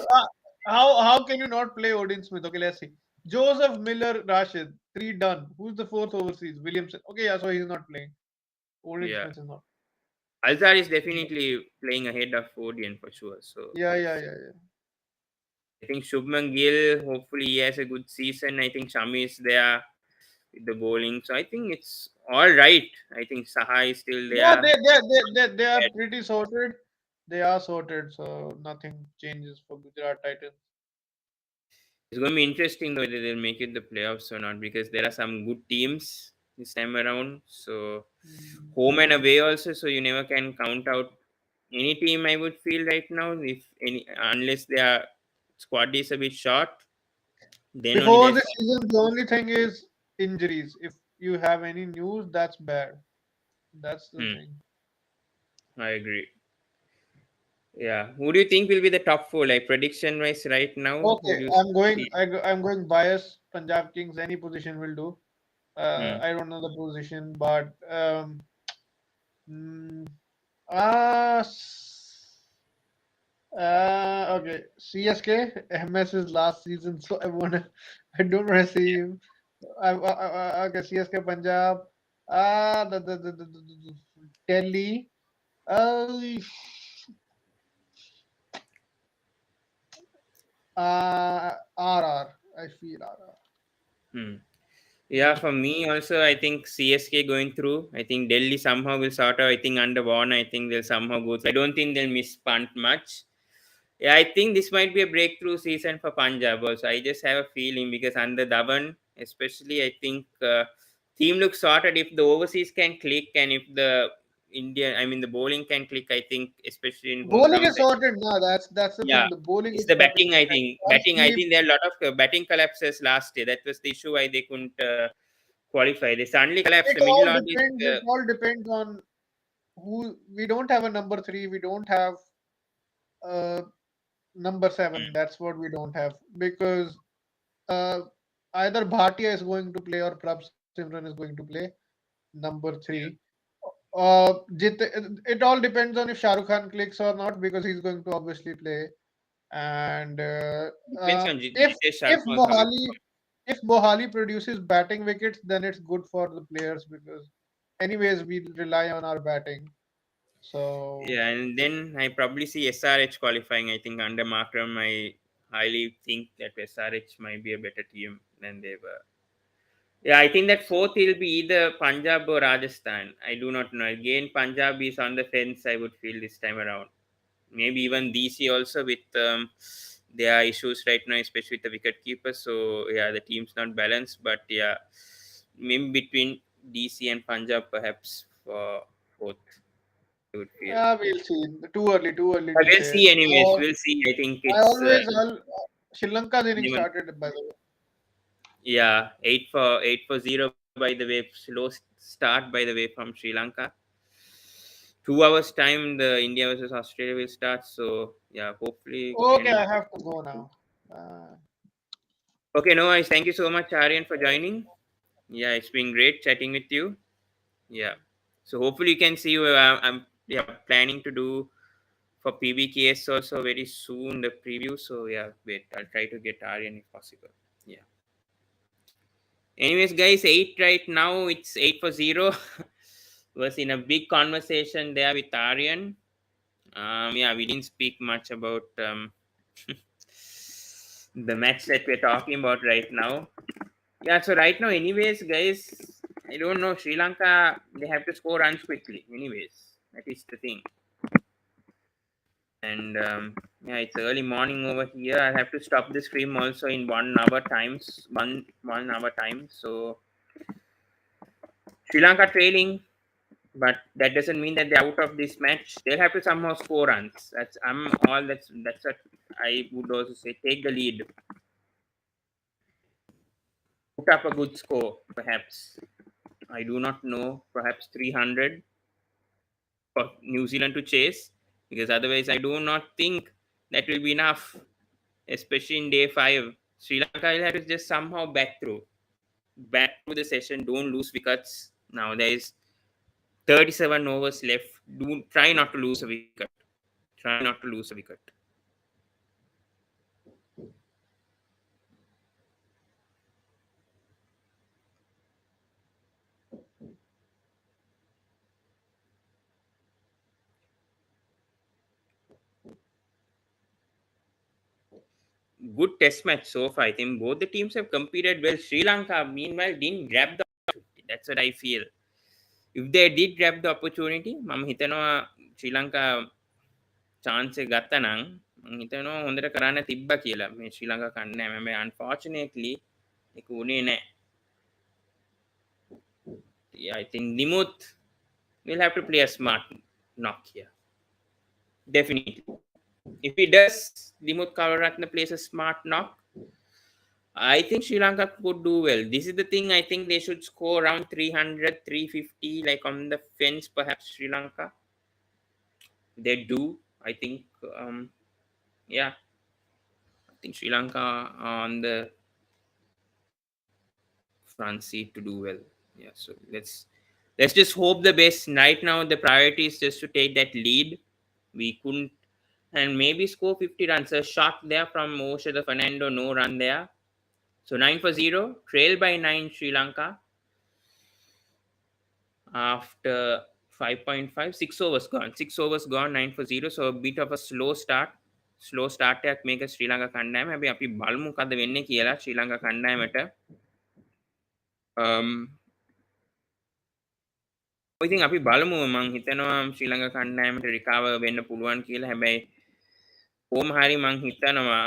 B: how can you not play Odin Smith? Okay, let's see. Joseph Miller, Rashid, three done. Who's the fourth overseas? Williamson. Okay, yeah, so he's not playing. Odin
A: Yeah,
B: Smith is not.
A: Alzar is definitely playing ahead of Odian for sure. So
B: Yeah.
A: I think Shubman Gill, hopefully he has a good season. I think Shami is there with the bowling. So I think it's all right. I think Saha is still
B: Yeah,
A: there.
B: they are pretty sorted. They are sorted, so nothing changes for Gujarat Titans.
A: It's going to be interesting though whether they'll make it the playoffs or not, because there are some good teams this time around. So
B: Mm.
A: home and away also. So you never can count out any team. I would feel right now, if any, unless their squad is a bit short, then only
B: Before
A: there's.
B: the season, the only thing is injuries. If you have any news, that's bad. That's the
A: Hmm,
B: thing.
A: I agree. Yeah. Who do you think will be the top four? Like prediction wise, right now, who
B: Okay,
A: do you
B: I'm
A: see?
B: I'm going bias. Punjab Kings, any position will do.
A: Hmm.
B: I don't know the position, but mm, uh, s- okay. CSK, MS is last season, so I don't want to see him. Okay, CSK Punjab. The Delhi. Uh, RR. I feel RR.
A: Hmm. Yeah, for me also, I think CSK going through. I think Delhi somehow will sort out. I think under one, I think they'll somehow go through. I don't think they'll miss punt much. Yeah, I think this might be a breakthrough season for Punjab also. I just have a feeling because under Dhawan, especially, I think team looks sorted. If the overseas can click and if the the bowling can click, I think especially in home
B: Bowling
A: grounds.
B: is sorted now. That's the
A: Yeah,
B: thing. The bowling
A: it's
B: is
A: the
B: sorted.
A: batting. I think
B: Once
A: batting. I
B: we
A: think there are a lot of batting collapses last year. That was the issue why they couldn't qualify. They suddenly collapsed.
B: It
A: The middle
B: all
A: order is
B: depends. It all depends on who. We don't have a number three. We don't have a number seven. That's what we don't have because uh, either Bhatia is going to play or Prab Simran is going to play number three. It all depends on if Shah Rukh Khan clicks or not because he's going to obviously play. And
A: depends on
B: if
A: Jitesh
B: if
A: Sharma how he
B: Mohali if Mohali produces batting wickets, then it's good for the players because anyways we rely on our batting. So
A: Yeah, and then I probably see SRH qualifying. I think under Markram, I highly think that SRH might be a better team than they were. Yeah, I think that fourth will be either Punjab or Rajasthan. I do not know. Again, Punjab is on the fence, I would feel this time around. Maybe even DC also with their issues right now, especially with the wicket keeper. So, yeah, the team's not balanced. But, yeah, maybe between DC and Punjab perhaps for fourth, I would feel.
B: we'll see. Too early to
A: We'll
B: say.
A: see anyways. We'll see. I think
B: I
A: it's
B: always Sri Lanka's inning
A: even
B: started by the way.
A: yeah, 8 for 0 by the way. Slow start by the way from Sri Lanka. 2 hours time the India versus Australia will start. So yeah, hopefully
B: Okay,
A: can.
B: I have to go now. Uh,
A: Okay, no worries. Thank you so much, Aryan, for joining. Yeah, it's been great chatting with you. Yeah. So hopefully you can see you. I'm yeah planning to do for PBKS also very soon the preview. So yeah, wait. I'll try to get Aryan if possible. Yeah. Anyways, guys, 8 right now. It's 8 for 0. Was in a big conversation there with Aryan. Yeah, we didn't speak much about the match that we're talking about right now. Yeah, so right now, anyways, guys, I don't know. Sri Lanka, they have to score runs quickly. Anyways, that is the thing. And yeah, it's early morning over here. I have to stop the stream also in 1 hour times. One hour time. So Sri Lanka trailing, but that doesn't mean that they're out of this match. They'll have to somehow score runs. That's what I would also say. Take the lead, put up a good score, perhaps. I do not know, perhaps 300 for New Zealand to chase, because otherwise I do not think that will be enough, especially in day five. Sri Lanka will have to just somehow back through the session. Don't lose wickets. Now there is 37 overs left. Do try not to lose a wicket. Try not to lose a wicket. Good test match so far. I think both the teams have competed well. Sri Lanka, meanwhile, didn't grab the 50. That's what I feel. if they did grab the opportunity, මම හිතනවා ශ්‍රී Lanka chance එක ගත්තා නම් මම හිතනවා හොඳට කරන්න තිබ්බා කියලා මේ ශ්‍රී ලංකා කණ්ඩායම. හැබැයි unfortunately ඒක උනේ නැහැ. Yeah, I think Dimuth will have to play a smart knock here. Definitely. If he does, Dimuth Karuratne plays a smart knock, I think Sri Lanka could do well. This is the thing, I think they should score around 300, 350, like on the fence, perhaps Sri Lanka. They do, I think, yeah, I think Sri Lanka are on the front seat to do well. Yeah, so let's just hope the best. Right now, the priority is just to take that lead. We couldn't, and maybe score 50 runs. A shot there from Moshe the Fernando, no run there. So 9-0, trail by 9 Sri Lanka after 5.5, 6 overs gone. 6 overs gone, 9-0. So a bit of a slow start. Slow start එකක් මේක ශ්‍රී ලංකා කණ්ඩායම. හැබැයි අපි බලමු මොකද වෙන්නේ කියලා ශ්‍රී ලංකා කණ්ඩායමට. ඉතින් අපි බලමු මං හිතනවා ශ්‍රී ලංකා කණ්ඩායමට රිකවර් වෙන්න පුළුවන් කියලා. හැබැයි කොහොම හරි මං හිතනවා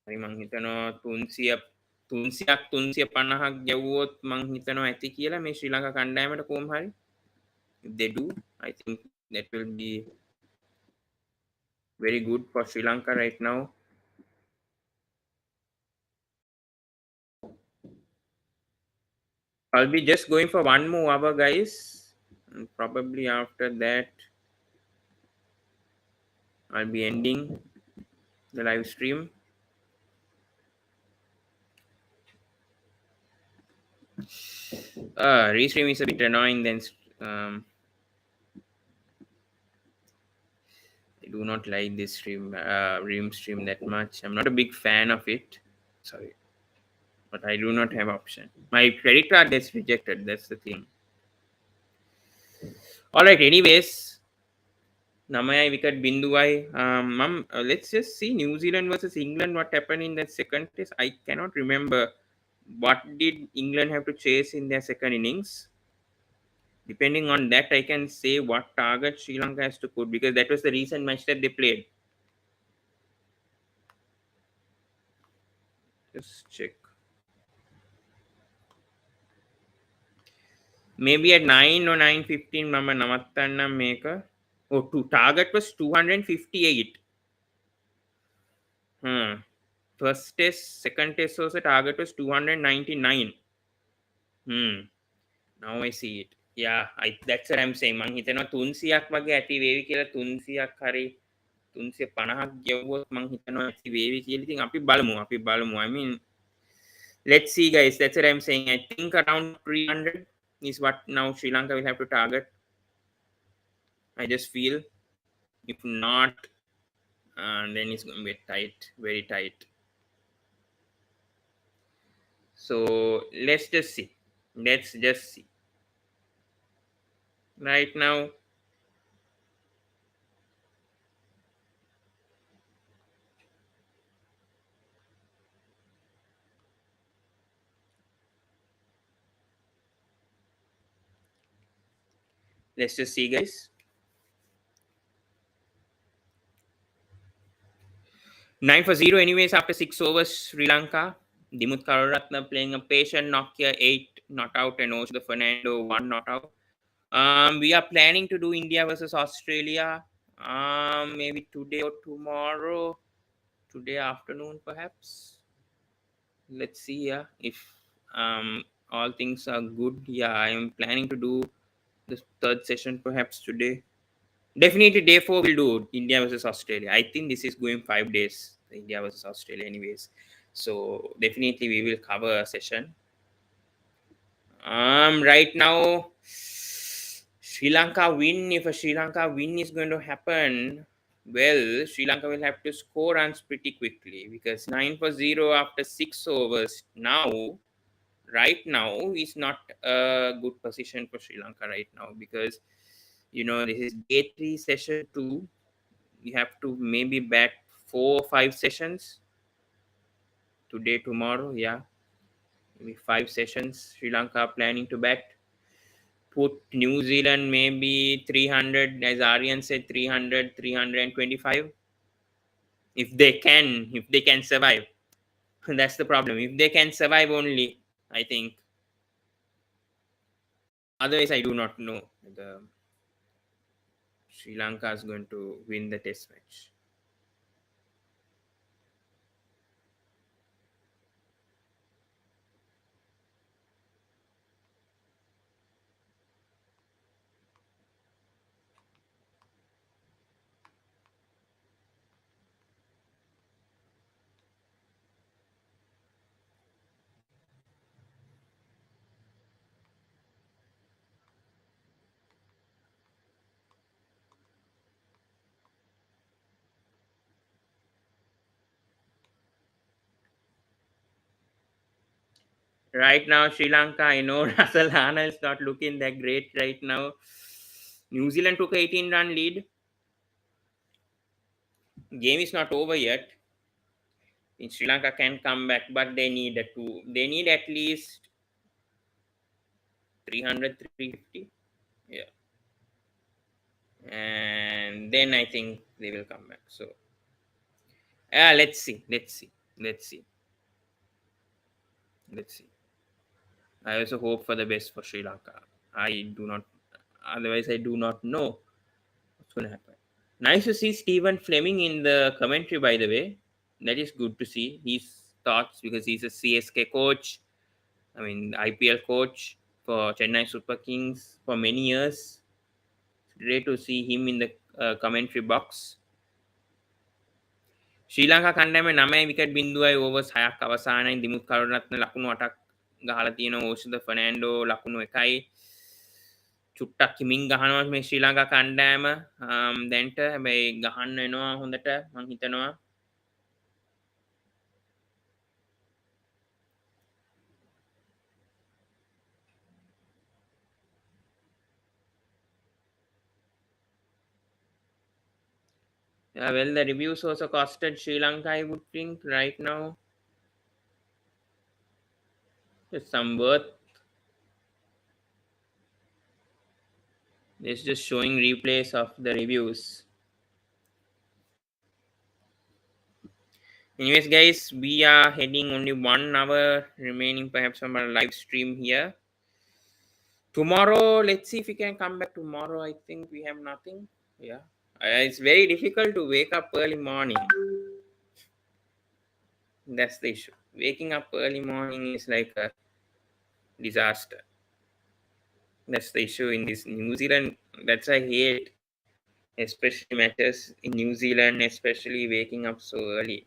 A: හරි මං හිතනවා 300ක් 350ක් ගැව්වොත් මං හිතනවා ඇති කියලා මේ ශ්‍රී ලංකා කණ්ඩායමට කොහොම හරි. If they do, I think that will be very good for Sri Lanka right now. I'll be just going for one more hour, guys, and probably after that I'll be ending the live stream. Restream is a bit annoying then. I do not like this Ream stream that much. I'm not a big fan of it. Sorry, but I do not have option. My credit card gets rejected. That's the thing. All right. Anyways, Namayai wicket Binduai. Let's just see New Zealand versus England. What happened in that second test? I cannot remember. What did England have to chase in their second innings? Depending on that, I can say what target Sri Lanka has to put, because that was the recent match that they played. Just check. Maybe at 9 or 9:15, Mama Namattanna Maker. Oh, target was 258. First test, second test also target was 299. Now I see it. Yeah, that's what I'm saying. මං හිතනවා 300ක් වගේ ඇති වේවි කියලා. 300ක් හරි 350ක් ගෙවුවොත් මං හිතනවා ඇති වේවි කියලා. ඉතින් අපි බලමු. I mean, let's see, guys. That's what I'm saying. I think around 300 is what now Sri Lanka will have to target. I just feel. If not, then it's going to be tight, very tight. So let's just see. Right now, let's just see, guys. Nine for 0 anyways after 6 overs. Sri Lanka. Dimuth Karuratne playing a patient knock here, 8 not out, and also the Fernando 1 not out. We are planning to do India versus Australia maybe today or tomorrow. Today afternoon perhaps. Let's see if all things are good. I am planning to do the third session perhaps today. Definitely day 4 we'll do India versus Australia. I think this is going 5 days, India versus Australia anyways. So definitely we will cover a session. Right now, Sri Lanka win. If a Sri Lanka win is going to happen, well, Sri Lanka will have to score runs pretty quickly, because 9-0 after 6 overs right now is not a good position for Sri Lanka right now, because this is day 3 session 2. You have to maybe bat 4 or 5 sessions today, tomorrow. maybe 5 sessions. Sri Lanka are planning to bat. Put New Zealand maybe 300, as Aryan said, 300, 325. If they can survive. That's the problem. If they can survive only, I think. Otherwise, I do not know the Sri Lanka is going to win the test match. Right now, Sri Lanka, I know Russell Hana is not looking that great right now. New Zealand took 18-run lead. Game is not over yet. In Sri Lanka can come back, but they need they need at least 300, 350. Yeah. And then I think they will come back. So let's see. Let's see. Let's see. Let's see. I also hope for the best for Sri Lanka. I do not, otherwise, I do not know what's going to happen. Nice to see Stephen Fleming in the commentary, by the way. That is good to see his thoughts because he's a CSK coach. I mean, IPL coach for Chennai Super Kings for many years. Great to see him in the commentary box. ශ්‍රී ලංකා කණ්ඩායමේ 9 wicket 0යි overs 6ක් අවසානයේ දිමුත් කරුණරත්න ලකුණු 8ක් ගහලා තියෙනවා ඕෂිත ෆර්නෑන්ඩෝ ලකුණු 1යි චුට්ටක් හිමින් ගහනවා මේ ශ්‍රී ලංකා කණ්ඩායම දැන්ට හැබැයි ගහන්න වෙනවා හොඳට මං හිතනවා well, the reviews also costed Sri Lanka, I would think, right now. There's some worth. It's just showing replays of the reviews. Anyways, guys, we are heading only 1 hour remaining, perhaps on our live stream here. Tomorrow, let's see if we can come back tomorrow. I think we have nothing. Yeah. It's very difficult to wake up early morning. That's the issue. Waking up early morning is like a disaster. That's the issue in this New Zealand. That's I hate, especially matches in New Zealand, especially waking up so early.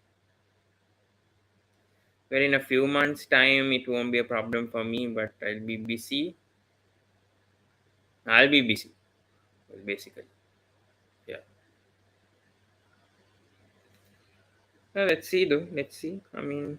A: Well, in a few months' time, it won't be a problem for me, but I'll be busy. I'll be busy, well, basically. Yeah. Well, let's see, though. Let's see. I mean,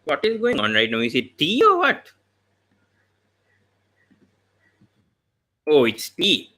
A: what is going on right now? Is it tea or what? Oh, it's tea.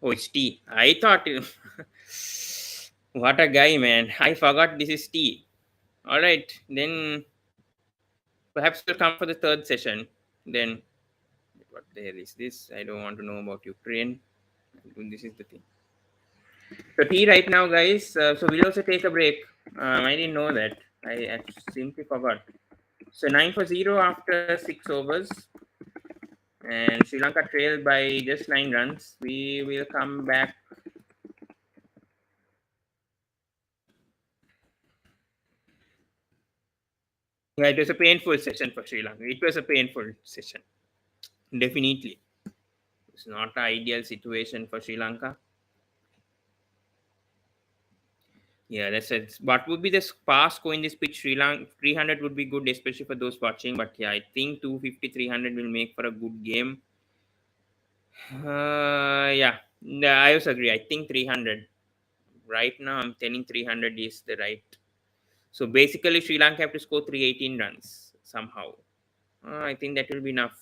A: Oh, it's T. I thought. What a guy, man. I forgot this is T. All right, then perhaps we'll come for the third session. Then, what the hell is this? I don't want to know about Ukraine. This is the thing. So, T right now, guys. So, we'll also take a break. I didn't know that. I simply forgot. So, 9 for 0 after 6 overs. And Sri Lanka trailed by just 9 runs. We will come back. Yeah, it was a painful session for Sri Lanka. It was a painful session. Definitely. It's not an ideal situation for Sri Lanka. Yeah, that's it. What would be the sparse score in this pitch? Sri Lanka 300 would be good, especially for those watching. But yeah, I think 250, 300 will make for a good game. Yeah, I also agree. I think 300. Right now, I'm telling 300 is the right. So basically, Sri Lanka have to score 318 runs somehow. I think that will be enough.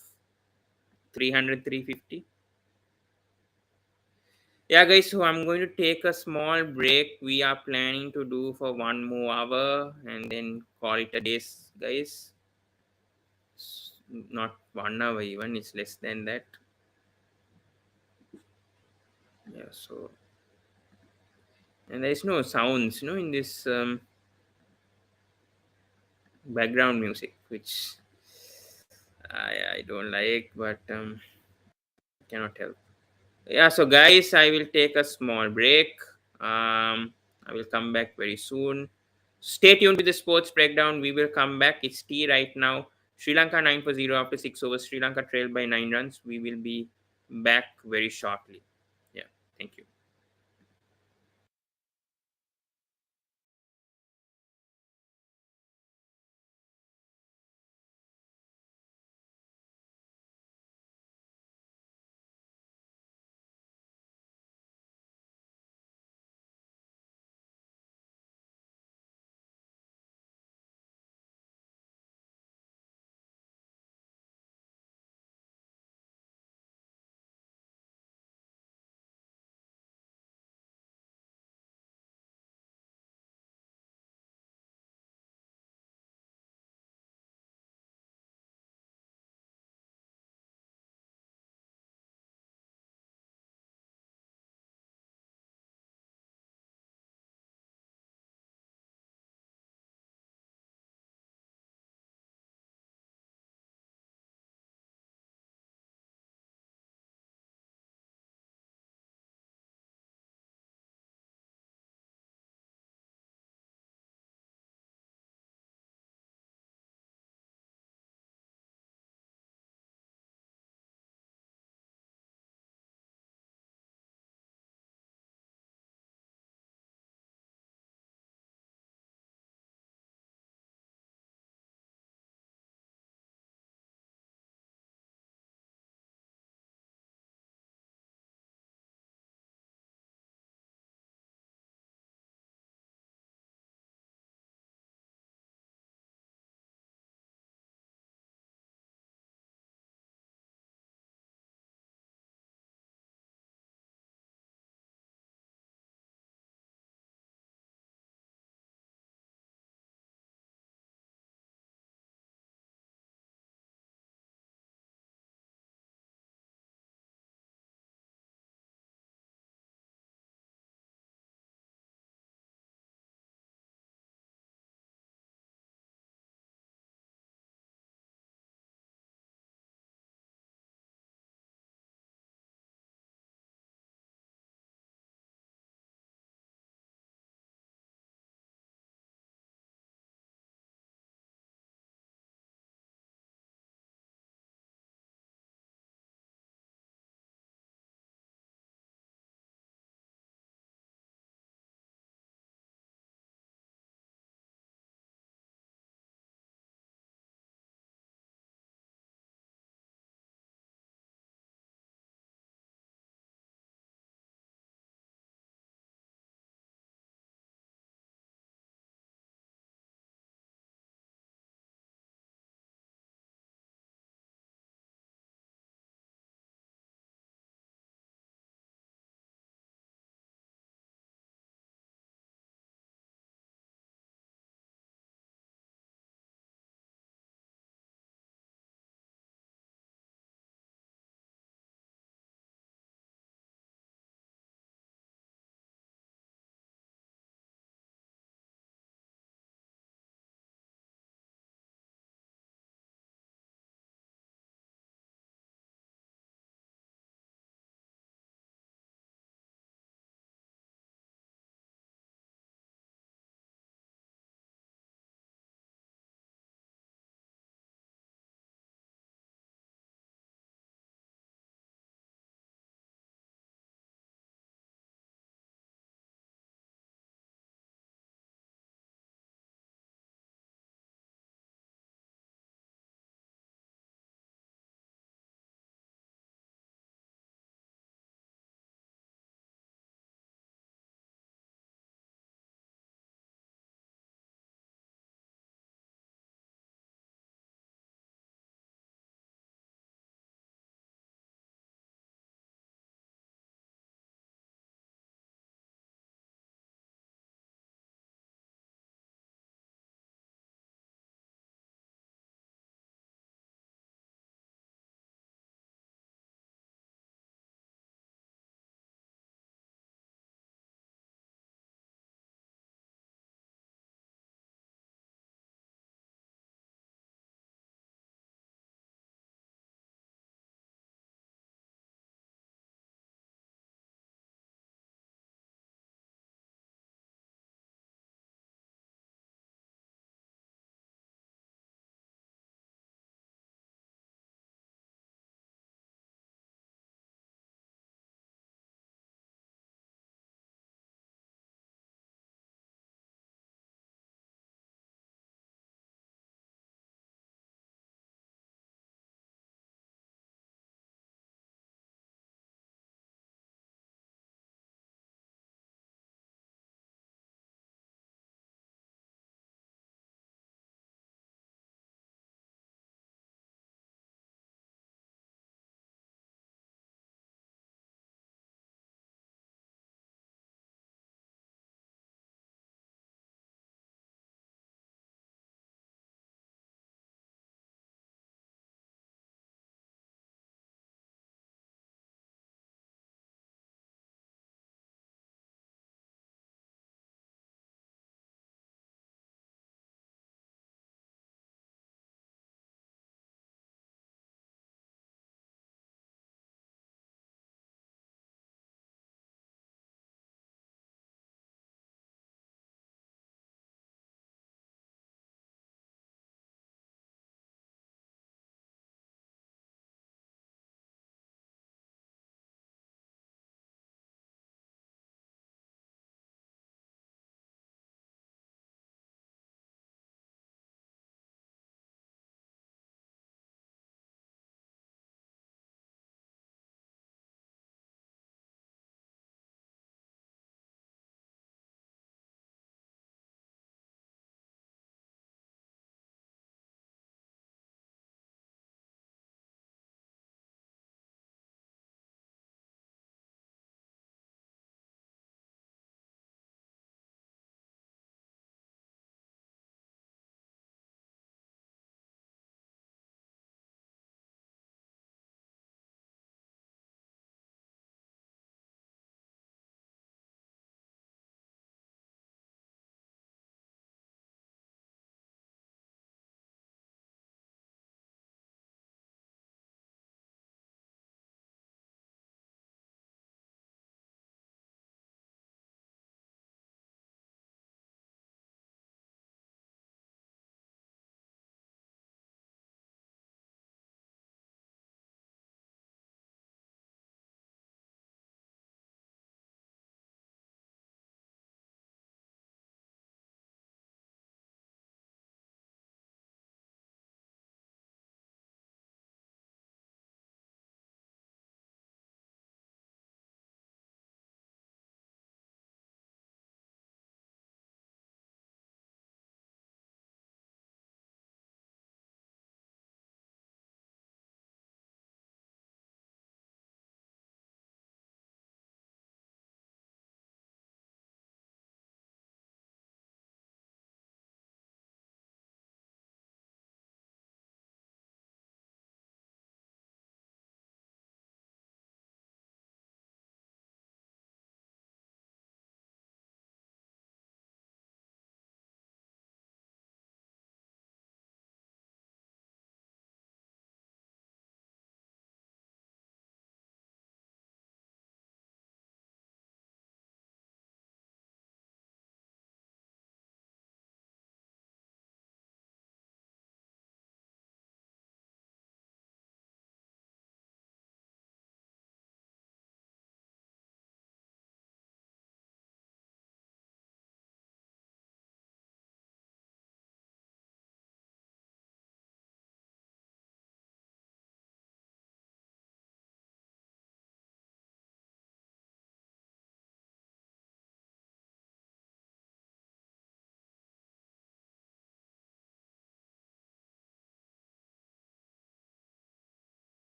A: 300, 350. Yeah, guys, so I'm going to take a small break. We are planning to do for 1 more hour and then call it a day, guys. Not 1 hour, even, it's less than that. Yeah, so, and there's no sounds, in this background music, which I don't like, but cannot help. Yeah, so guys, I will take a small break. I will come back very soon. Stay tuned with the sports breakdown. We will come back. It's T right now. Sri Lanka 9 for 0 after 6 overs. Sri Lanka trailed by 9 runs. We will be back very shortly. Yeah, thank you.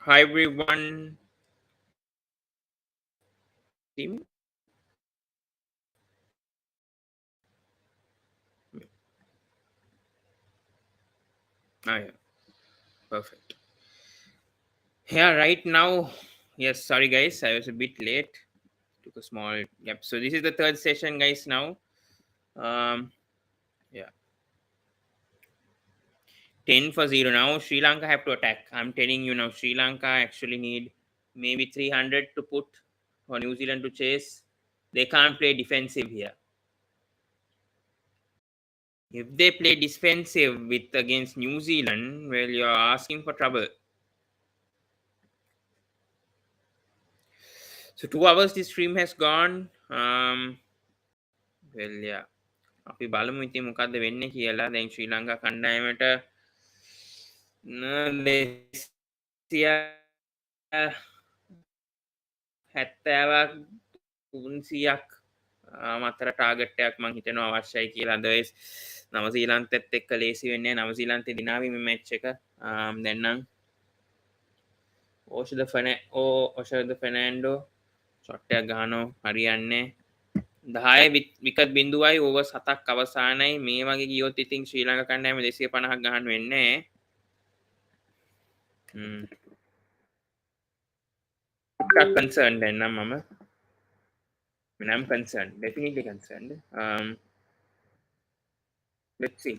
A: Hi everyone. See me? Ah, yeah. Perfect. Yeah, right now. Yes, sorry guys, I was a bit late. Took a small gap. So this is the third session, guys. Now, yeah, 10-0 now. Sri Lanka have to attack. I'm telling you now. Sri Lanka actually need maybe 300 to put for New Zealand to chase. They can't play defensive here. If they play defensive with against New Zealand, well, you're asking for trouble. So 2 hours this stream has gone. Well, yeah. අපි බලමු ඉතින් මොකද්ද වෙන්නේ කියලා. දැන් ශ්‍රී ලංකා කණ්ඩායමට 70ක් 300ක් මතර ටාගට්ටයක් මං හිතනවා අවශ්‍යයි කියලා. අදවයිස් නවසීලන්තෙත් එක්ක ලේසි වෙන්නේ නැහැ. නවසීලන්තේ දිනාවි මේ මැච් එක. දැන් නම් ඕෂද ෆෙනෑන්ඩෝ ෂොට් එකක් ගහනවා හරියන්නේ 10 විකට් බිඳුවයි ඕවර් 7ක් අවසානයි. මේ වගේ ගියොත් ඉතින් ශ්‍රී ලංකා කණ්ඩායම 250ක් ගහන්න වෙන්නේ. concerned then mama. I mean, I'm concerned, definitely concerned. Let's see.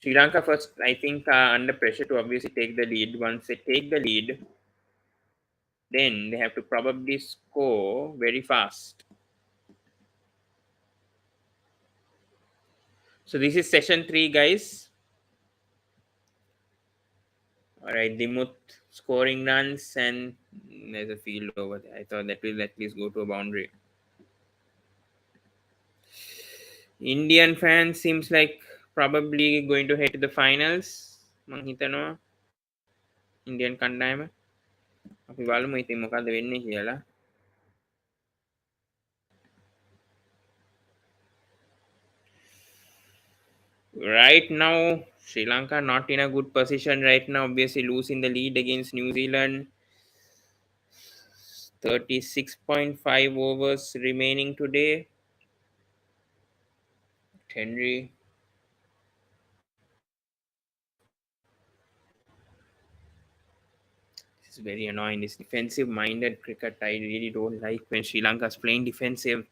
A: Sri Lanka first, I think, are under pressure to obviously take the lead. Once they take the lead, then they have to probably score very fast. So this is session 3, guys. All right, Dimut scoring runs, and there's a field over there. I thought that will at least go to a boundary. Indian fans seems like probably going to head to the finals. මං හිතනවා Indian කණ්ඩායම. අපි බලමු ඉතින් මොකද්ද වෙන්නේ කියලා. Right now, Sri Lanka not in a good position right now. Obviously losing the lead against New Zealand. 36.5 overs remaining today. Henry. This is very annoying. This defensive minded cricket I really don't like when Sri Lanka is playing defensive.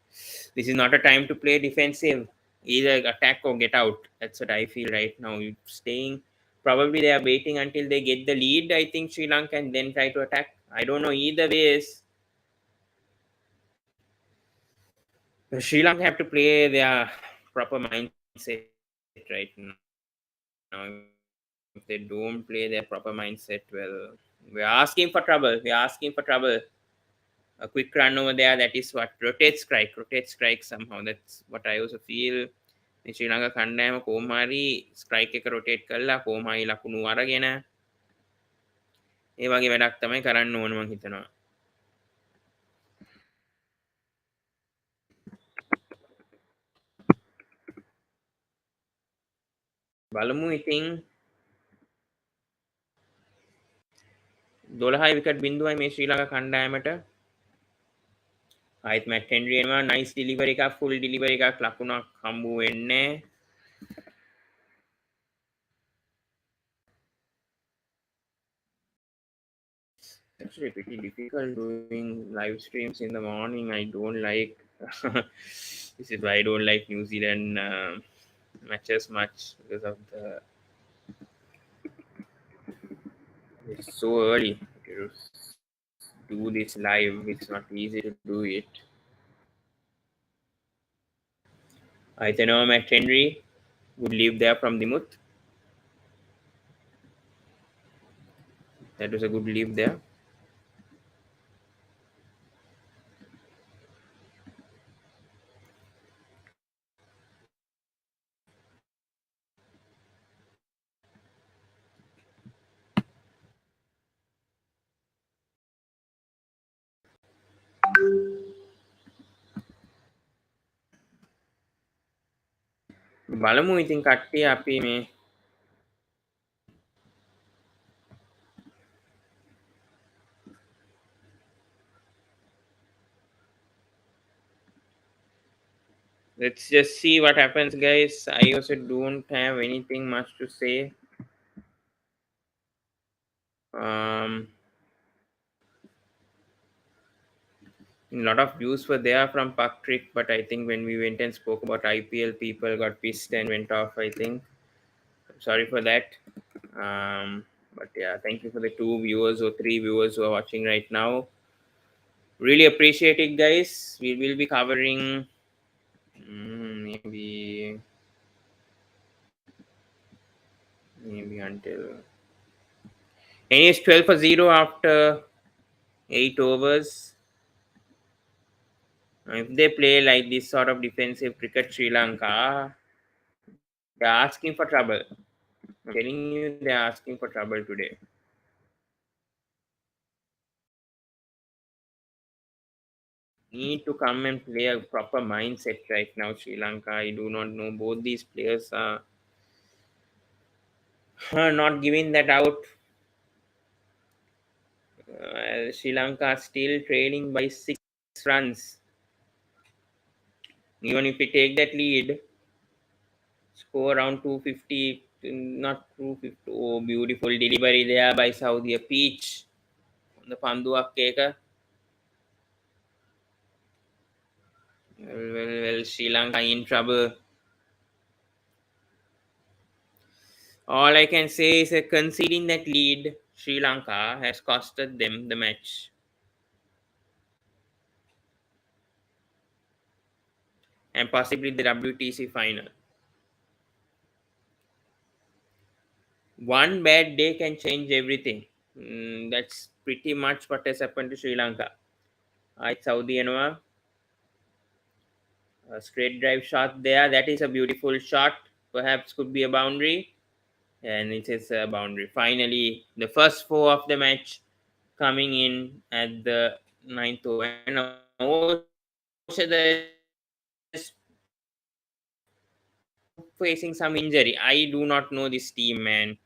A: This is not a time to play defensive. Either attack or get out. That's what I feel right now. You're staying. Probably they are waiting until they get the lead, I think, Sri Lanka, and then try to attack. I don't know. Either ways, Sri Lanka have to play their proper mindset right now. If they don't play their proper mindset, well, we're asking for trouble. We're asking for trouble. A quick run over there, that is what rotate strike somehow. That's what I also feel. In Sri Lanka කණ්ඩායම කොහොම හරි strike එක rotate කරලා කොහොම හරි ලකුණු අරගෙන ඒ වගේ වැඩක් තමයි කරන්න ඕන මං හිතනවා. බලමු ඉතින් 12 විකට් බිඳුවයි මේ ශ්‍රී ලංකා කණ්ඩායමට. ආයිත් මැට් හෙන්රි එනවා. නයිස් ඩිලිවරි එකක්, ෆුල් ඩිලිවරි එකක්, ලකුණක් හම්බු වෙන්නේ. Actually pretty difficult doing live streams in the morning. I don't like this is why I don't like New Zealand matches much, because of the it's so early to do this live. It's not easy to do it. I don't know, Matt Henry would leave there from Dimut. That was a good leave there. බලමු ඉතින් කට්ටිය අපි මේ Let's just see what happens, guys. I also don't have anything much to say. Um, a lot of views were there from Puck Trick, but I think when we went and spoke about IPL, people got pissed and went off. I think. Sorry for that. But yeah, thank you for the 2 viewers or 3 viewers who are watching right now. Really appreciate it, guys. We will be covering maybe until. And it's 12 for 0 after 8 overs. If they play like this sort of defensive cricket, Sri Lanka, they're asking for trouble. I'm telling you, they're asking for trouble today. Need to come and play a proper mindset right now, Sri Lanka. I do not know. Both these players are not giving that out. Sri Lanka still trailing by 6 runs. Even if we take that lead, score around 250, not 250. Oh, beautiful delivery there by Saudi. A peach on the Pandu Akkeka. Well, Sri Lanka in trouble. All I can say is that conceding that lead, Sri Lanka has costed them the match and possibly the WTC final. One bad day can change everything. That's pretty much what has happened to Sri Lanka. Saudi Anwar, a straight drive shot there. That is a beautiful shot. Perhaps could be a boundary. And it is a boundary. Finally, the first four of the match coming in at the ninth over. And facing some injury. I do not know this team, man.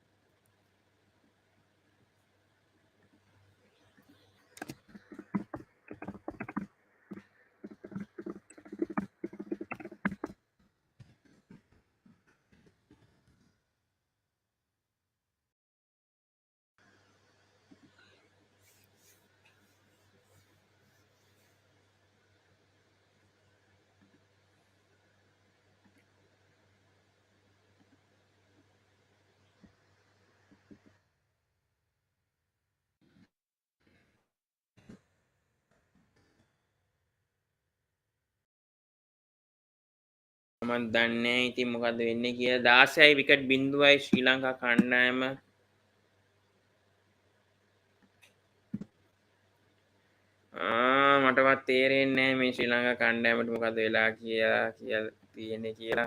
A: මම දන්නේ ඉතින් මොකක්ද වෙන්නේ කියලා 16යි wicket 0යි ශ්‍රී ලංකා කණ්ඩායම මටවත් තේරෙන්නේ නැහැ මේ ශ්‍රී ලංකා කණ්ඩායමට මොකක්ද වෙලා කියලා තියෙන්නේ කියලා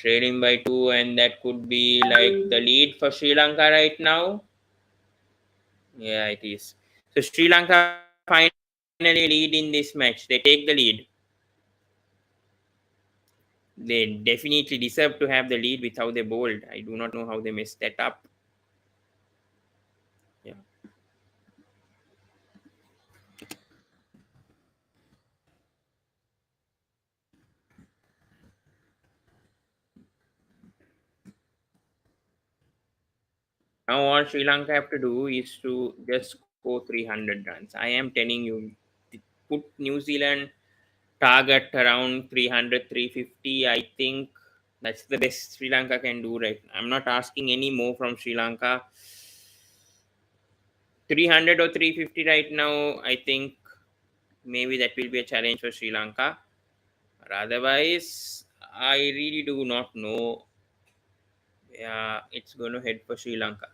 A: trailing by 2 and that could be like the lead for Sri Lanka right now. Yeah, it is. So Sri Lanka finally lead in this match. They take the lead. They definitely deserve to have the lead with how they bowled. I do not know how they messed that up. Yeah. Now all Sri Lanka have to do is to just score 300 runs. I am telling you, put New Zealand target around 300, 350. I think that's the best Sri Lanka can do right. I'm not asking any more from Sri Lanka. 300 or 350 right now, I think maybe that will be a challenge for Sri Lanka. But otherwise, I really do not know. Yeah, it's going to head for Sri Lanka.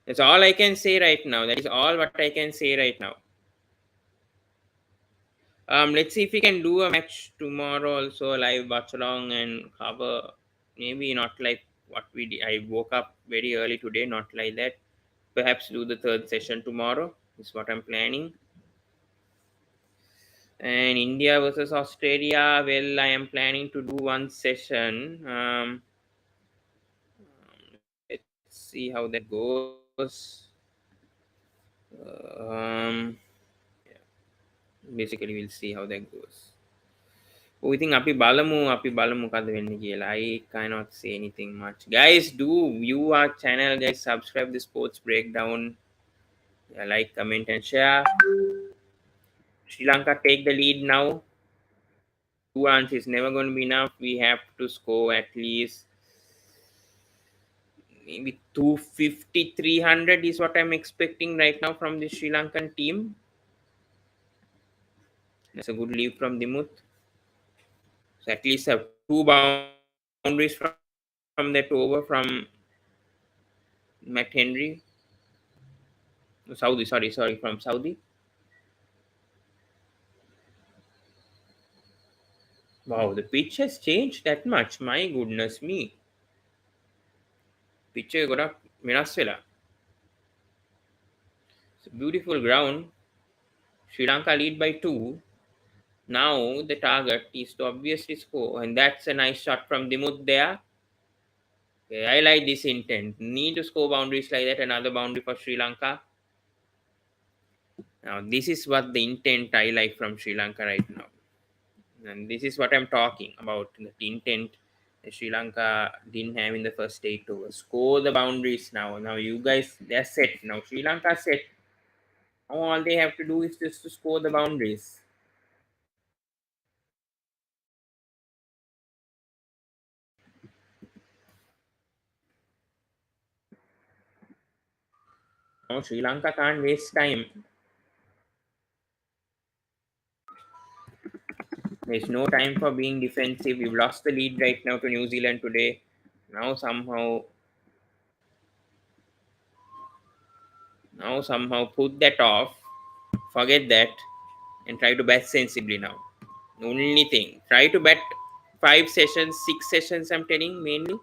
A: That's all I can say right now. That is all what I can say right now. Let's see if we can do a match tomorrow also, live watch along and cover. Maybe not like what we did. I woke up very early today, not like that. Perhaps do the third session tomorrow is what I'm planning. And India versus Australia, well, I am planning to do one session. Let's see how that goes. Um, basically we'll see how that goes. We think අපි බලමු මොකද වෙන්නේ කියලා. I cannot say anything much. Guys, do view our channel, guys. Subscribe the sports breakdown. Yeah, like, comment, and share. Sri Lanka take the lead now. 2 runs is never going to be enough. We have to score at least maybe 250, 300 is what I'm expecting right now from the Sri Lankan team. That's a good leave from Dimuth. So at least have 2 boundaries from that over from Matt Henry. Sorry, from Saudi. Wow, the pitch has changed that much. My goodness me. Pitch got වෙනස් වෙලා. It's a beautiful ground. Sri Lanka lead by 2. Now the target is to obviously score, and that's a nice shot from Dimuth there. Okay, I like this intent. Need to score boundaries like that. Another boundary for Sri Lanka. Now this is what the intent I like from Sri Lanka right now. And this is what I'm talking about. The intent that Sri Lanka didn't have in the first 8 overs. Score the boundaries now. Now you guys, they're set. Now Sri Lanka set. Now all they have to do is just to score the boundaries. Now Sri Lanka can't waste time. There's no time for being defensive. We've lost the lead right now to New Zealand today. Now somehow put that off. Forget that and try to bat sensibly now. Only thing. Try to bat 5 sessions, 6 sessions, I'm telling mainly.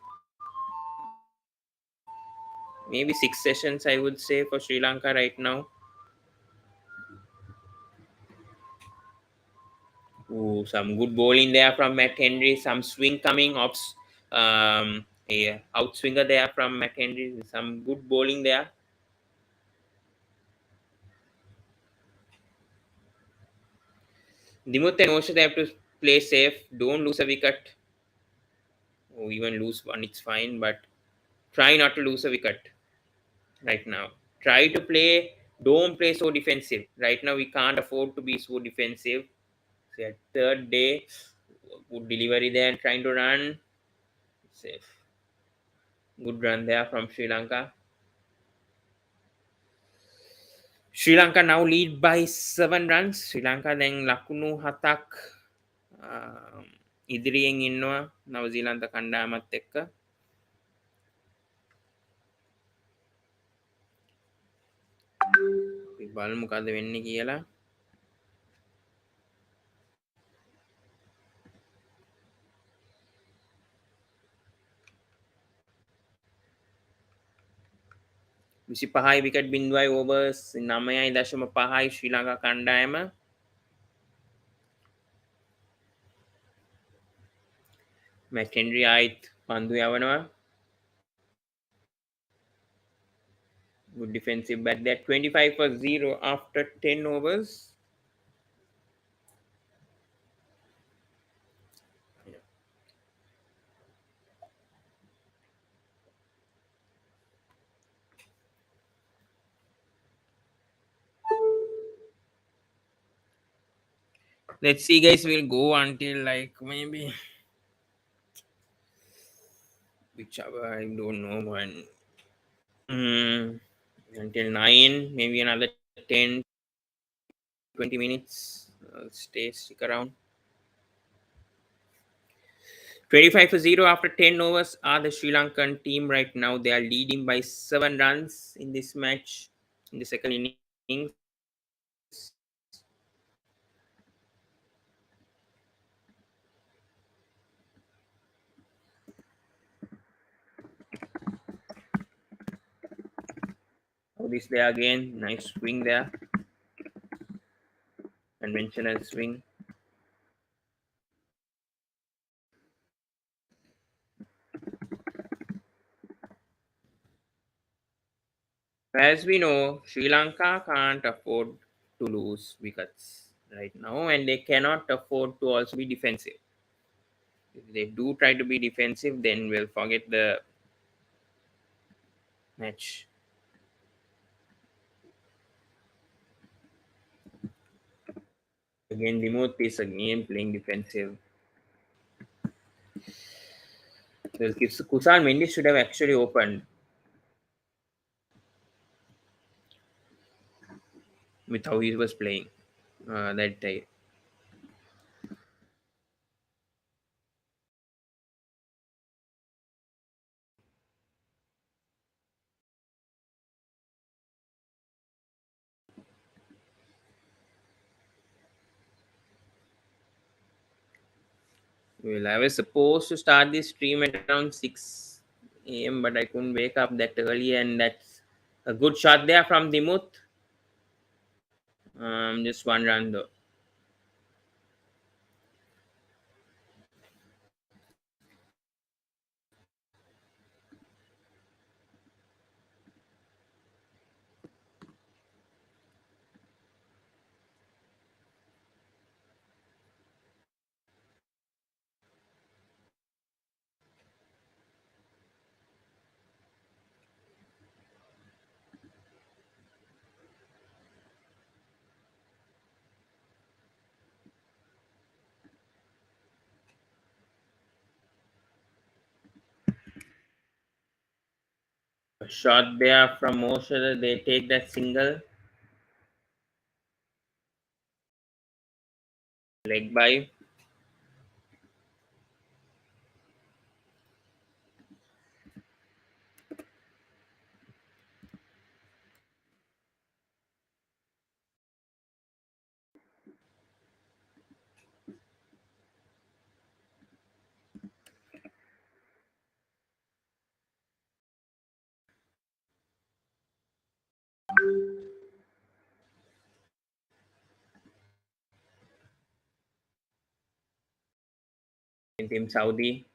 A: Maybe 6 sessions, I would say, for Sri Lanka right now. Ooh, some good bowling there from Matt Henry. Some swing coming off. A outswinger there from Matt Henry. Some good bowling there. Dimuth and Osha, they have to play safe. Don't lose a wicket. Or even lose one, it's fine. But try not to lose a wicket right now. Try to play. Don't play so defensive. Right now, we can't afford to be so defensive. So, third day, good delivery there and trying to run. Safe. Good run there from Sri Lanka. Sri Lanka now lead by 7 runs. Sri Lanka then ලකුණු 7ක් ඉදිරියෙන් ඉන්නවා නවසීලන්ත කණ්ඩායමත් එක්ක. අපි බලමු මොකද වෙන්නේ කියලා. විසි පහයි විකට් බිඳුවයි ඕවර්ස් 9.5 ශ්‍රී ලංකා කණ්ඩායම. මැට් හෙන්රි ආයිත් පන්දු යවනවා. Good defensive bat there. 25 for 0 after 10 overs. Let's see, guys. We'll go until like maybe whichever, I don't know when. Until 9, maybe another 10, 20 minutes. Stick around. 25 for 0 after 10 overs are the Sri Lankan team right now. They are leading by 7 runs in this match in the second innings. Oh, this there again. Nice swing there. Conventional swing. As we know, Sri Lanka can't afford to lose wickets. right now, and they cannot afford to also be defensive. If they do try to be defensive, then we'll forget the match. Again, Dimut is again playing defensive. Well, Kusal Mendes should have actually opened with how he was playing that day. Well, I was supposed to start this stream at around 6 a.m., but I couldn't wake up that early, and that's a good shot there from Dimut. Just one run though. A shot there from Moshe. They take that single leg by. Team Saudi.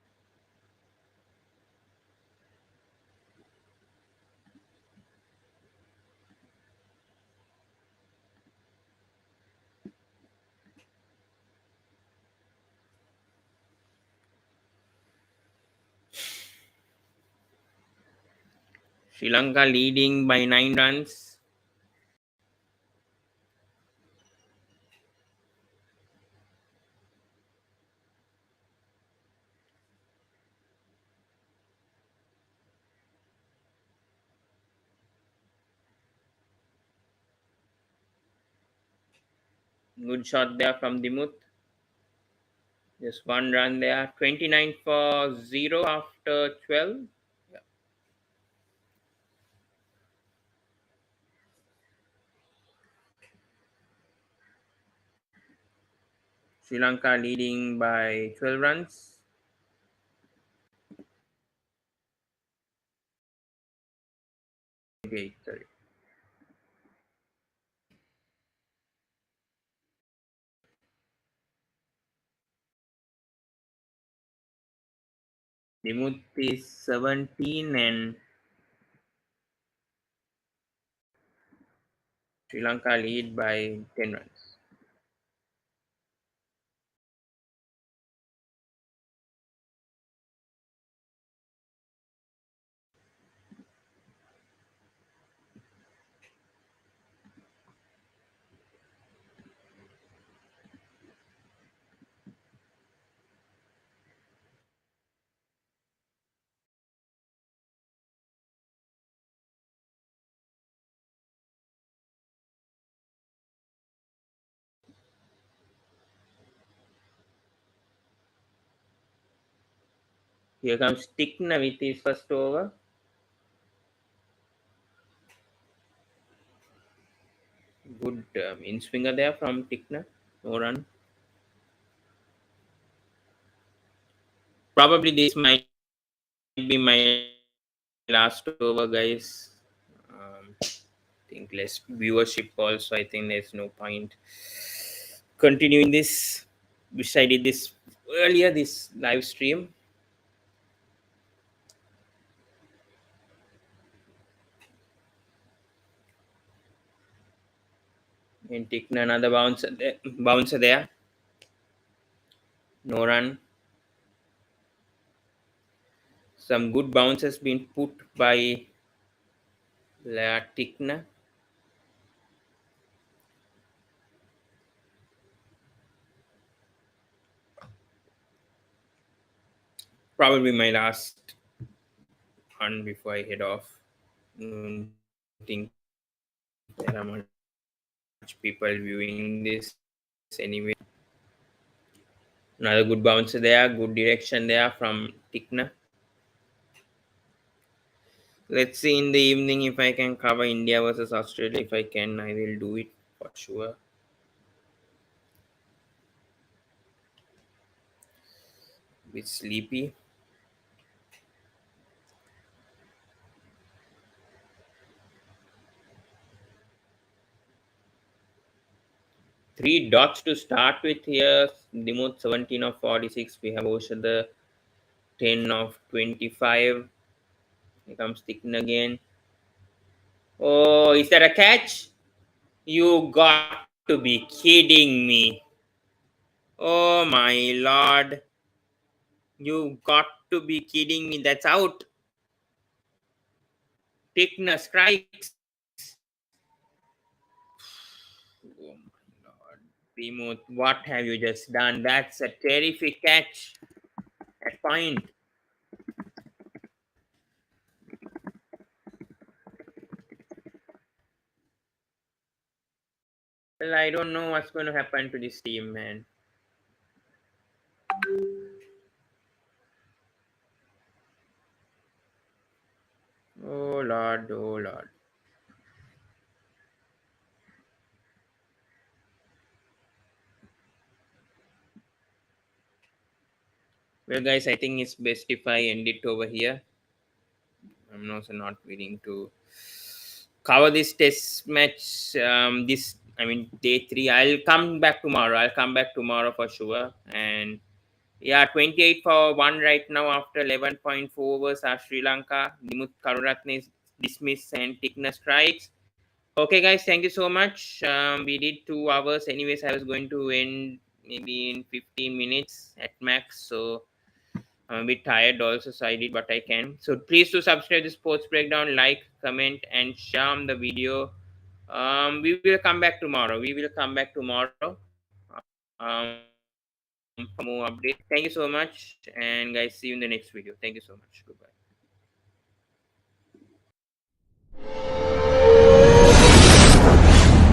A: Sri Lanka leading by 9 runs. Good shot there from Dimut. Just one run there. 29 for 0 after 12. Yeah. Sri Lanka leading by 12 runs. Okay, sorry. Dimut is 17 and Sri Lanka lead by 10 runs. Here comes Tikna with his first over. Good in swinger there from Tikna. No run. Probably this might be my last over, guys. I think less viewership also. I think there's no point continuing this. Wish I did this earlier, this live stream. And taking another bouncer there. No run. Some good bounces been put by Tikna. Probably my last one before I head off. Don't think there are much people viewing this anyway. Another good bouncer there, good direction there from Tikna. Let's see in the evening if I can cover India versus Australia. If I can, I will do it for sure. Bit sleepy. Three dots to start with here. Dimut 17 of 46. We have also the 10 of 25. Here comes Tikna again. Oh, is that a catch? You got to be kidding me. Oh my lord. You got to be kidding me. That's out. Tikna strikes. Oh my lord. Primo, what have you just done? That's a terrific catch. At point. Well, I don't know what's going to happen to this team, man. Oh lord, oh lord. Well, guys, I think it's best if I end it over here. I'm also not willing to cover this test match. Day three. I'll come back tomorrow. I'll come back tomorrow for sure. And yeah, 28 for 1 right now after 11.4 overs are Sri Lanka. Dimut Karuratne is dismissed and Tikna strikes. Okay, guys, thank you so much. We did 2 hours. Anyways, I was going to end maybe in 15 minutes at max. So I'm a bit tired also, so I did what I can. So please do subscribe to Sports Breakdown, like, comment, and share on the video. We will come back tomorrow. We will come back tomorrow for more updates. Thank you so much, and guys, see you in the next video. Thank you so much. Goodbye.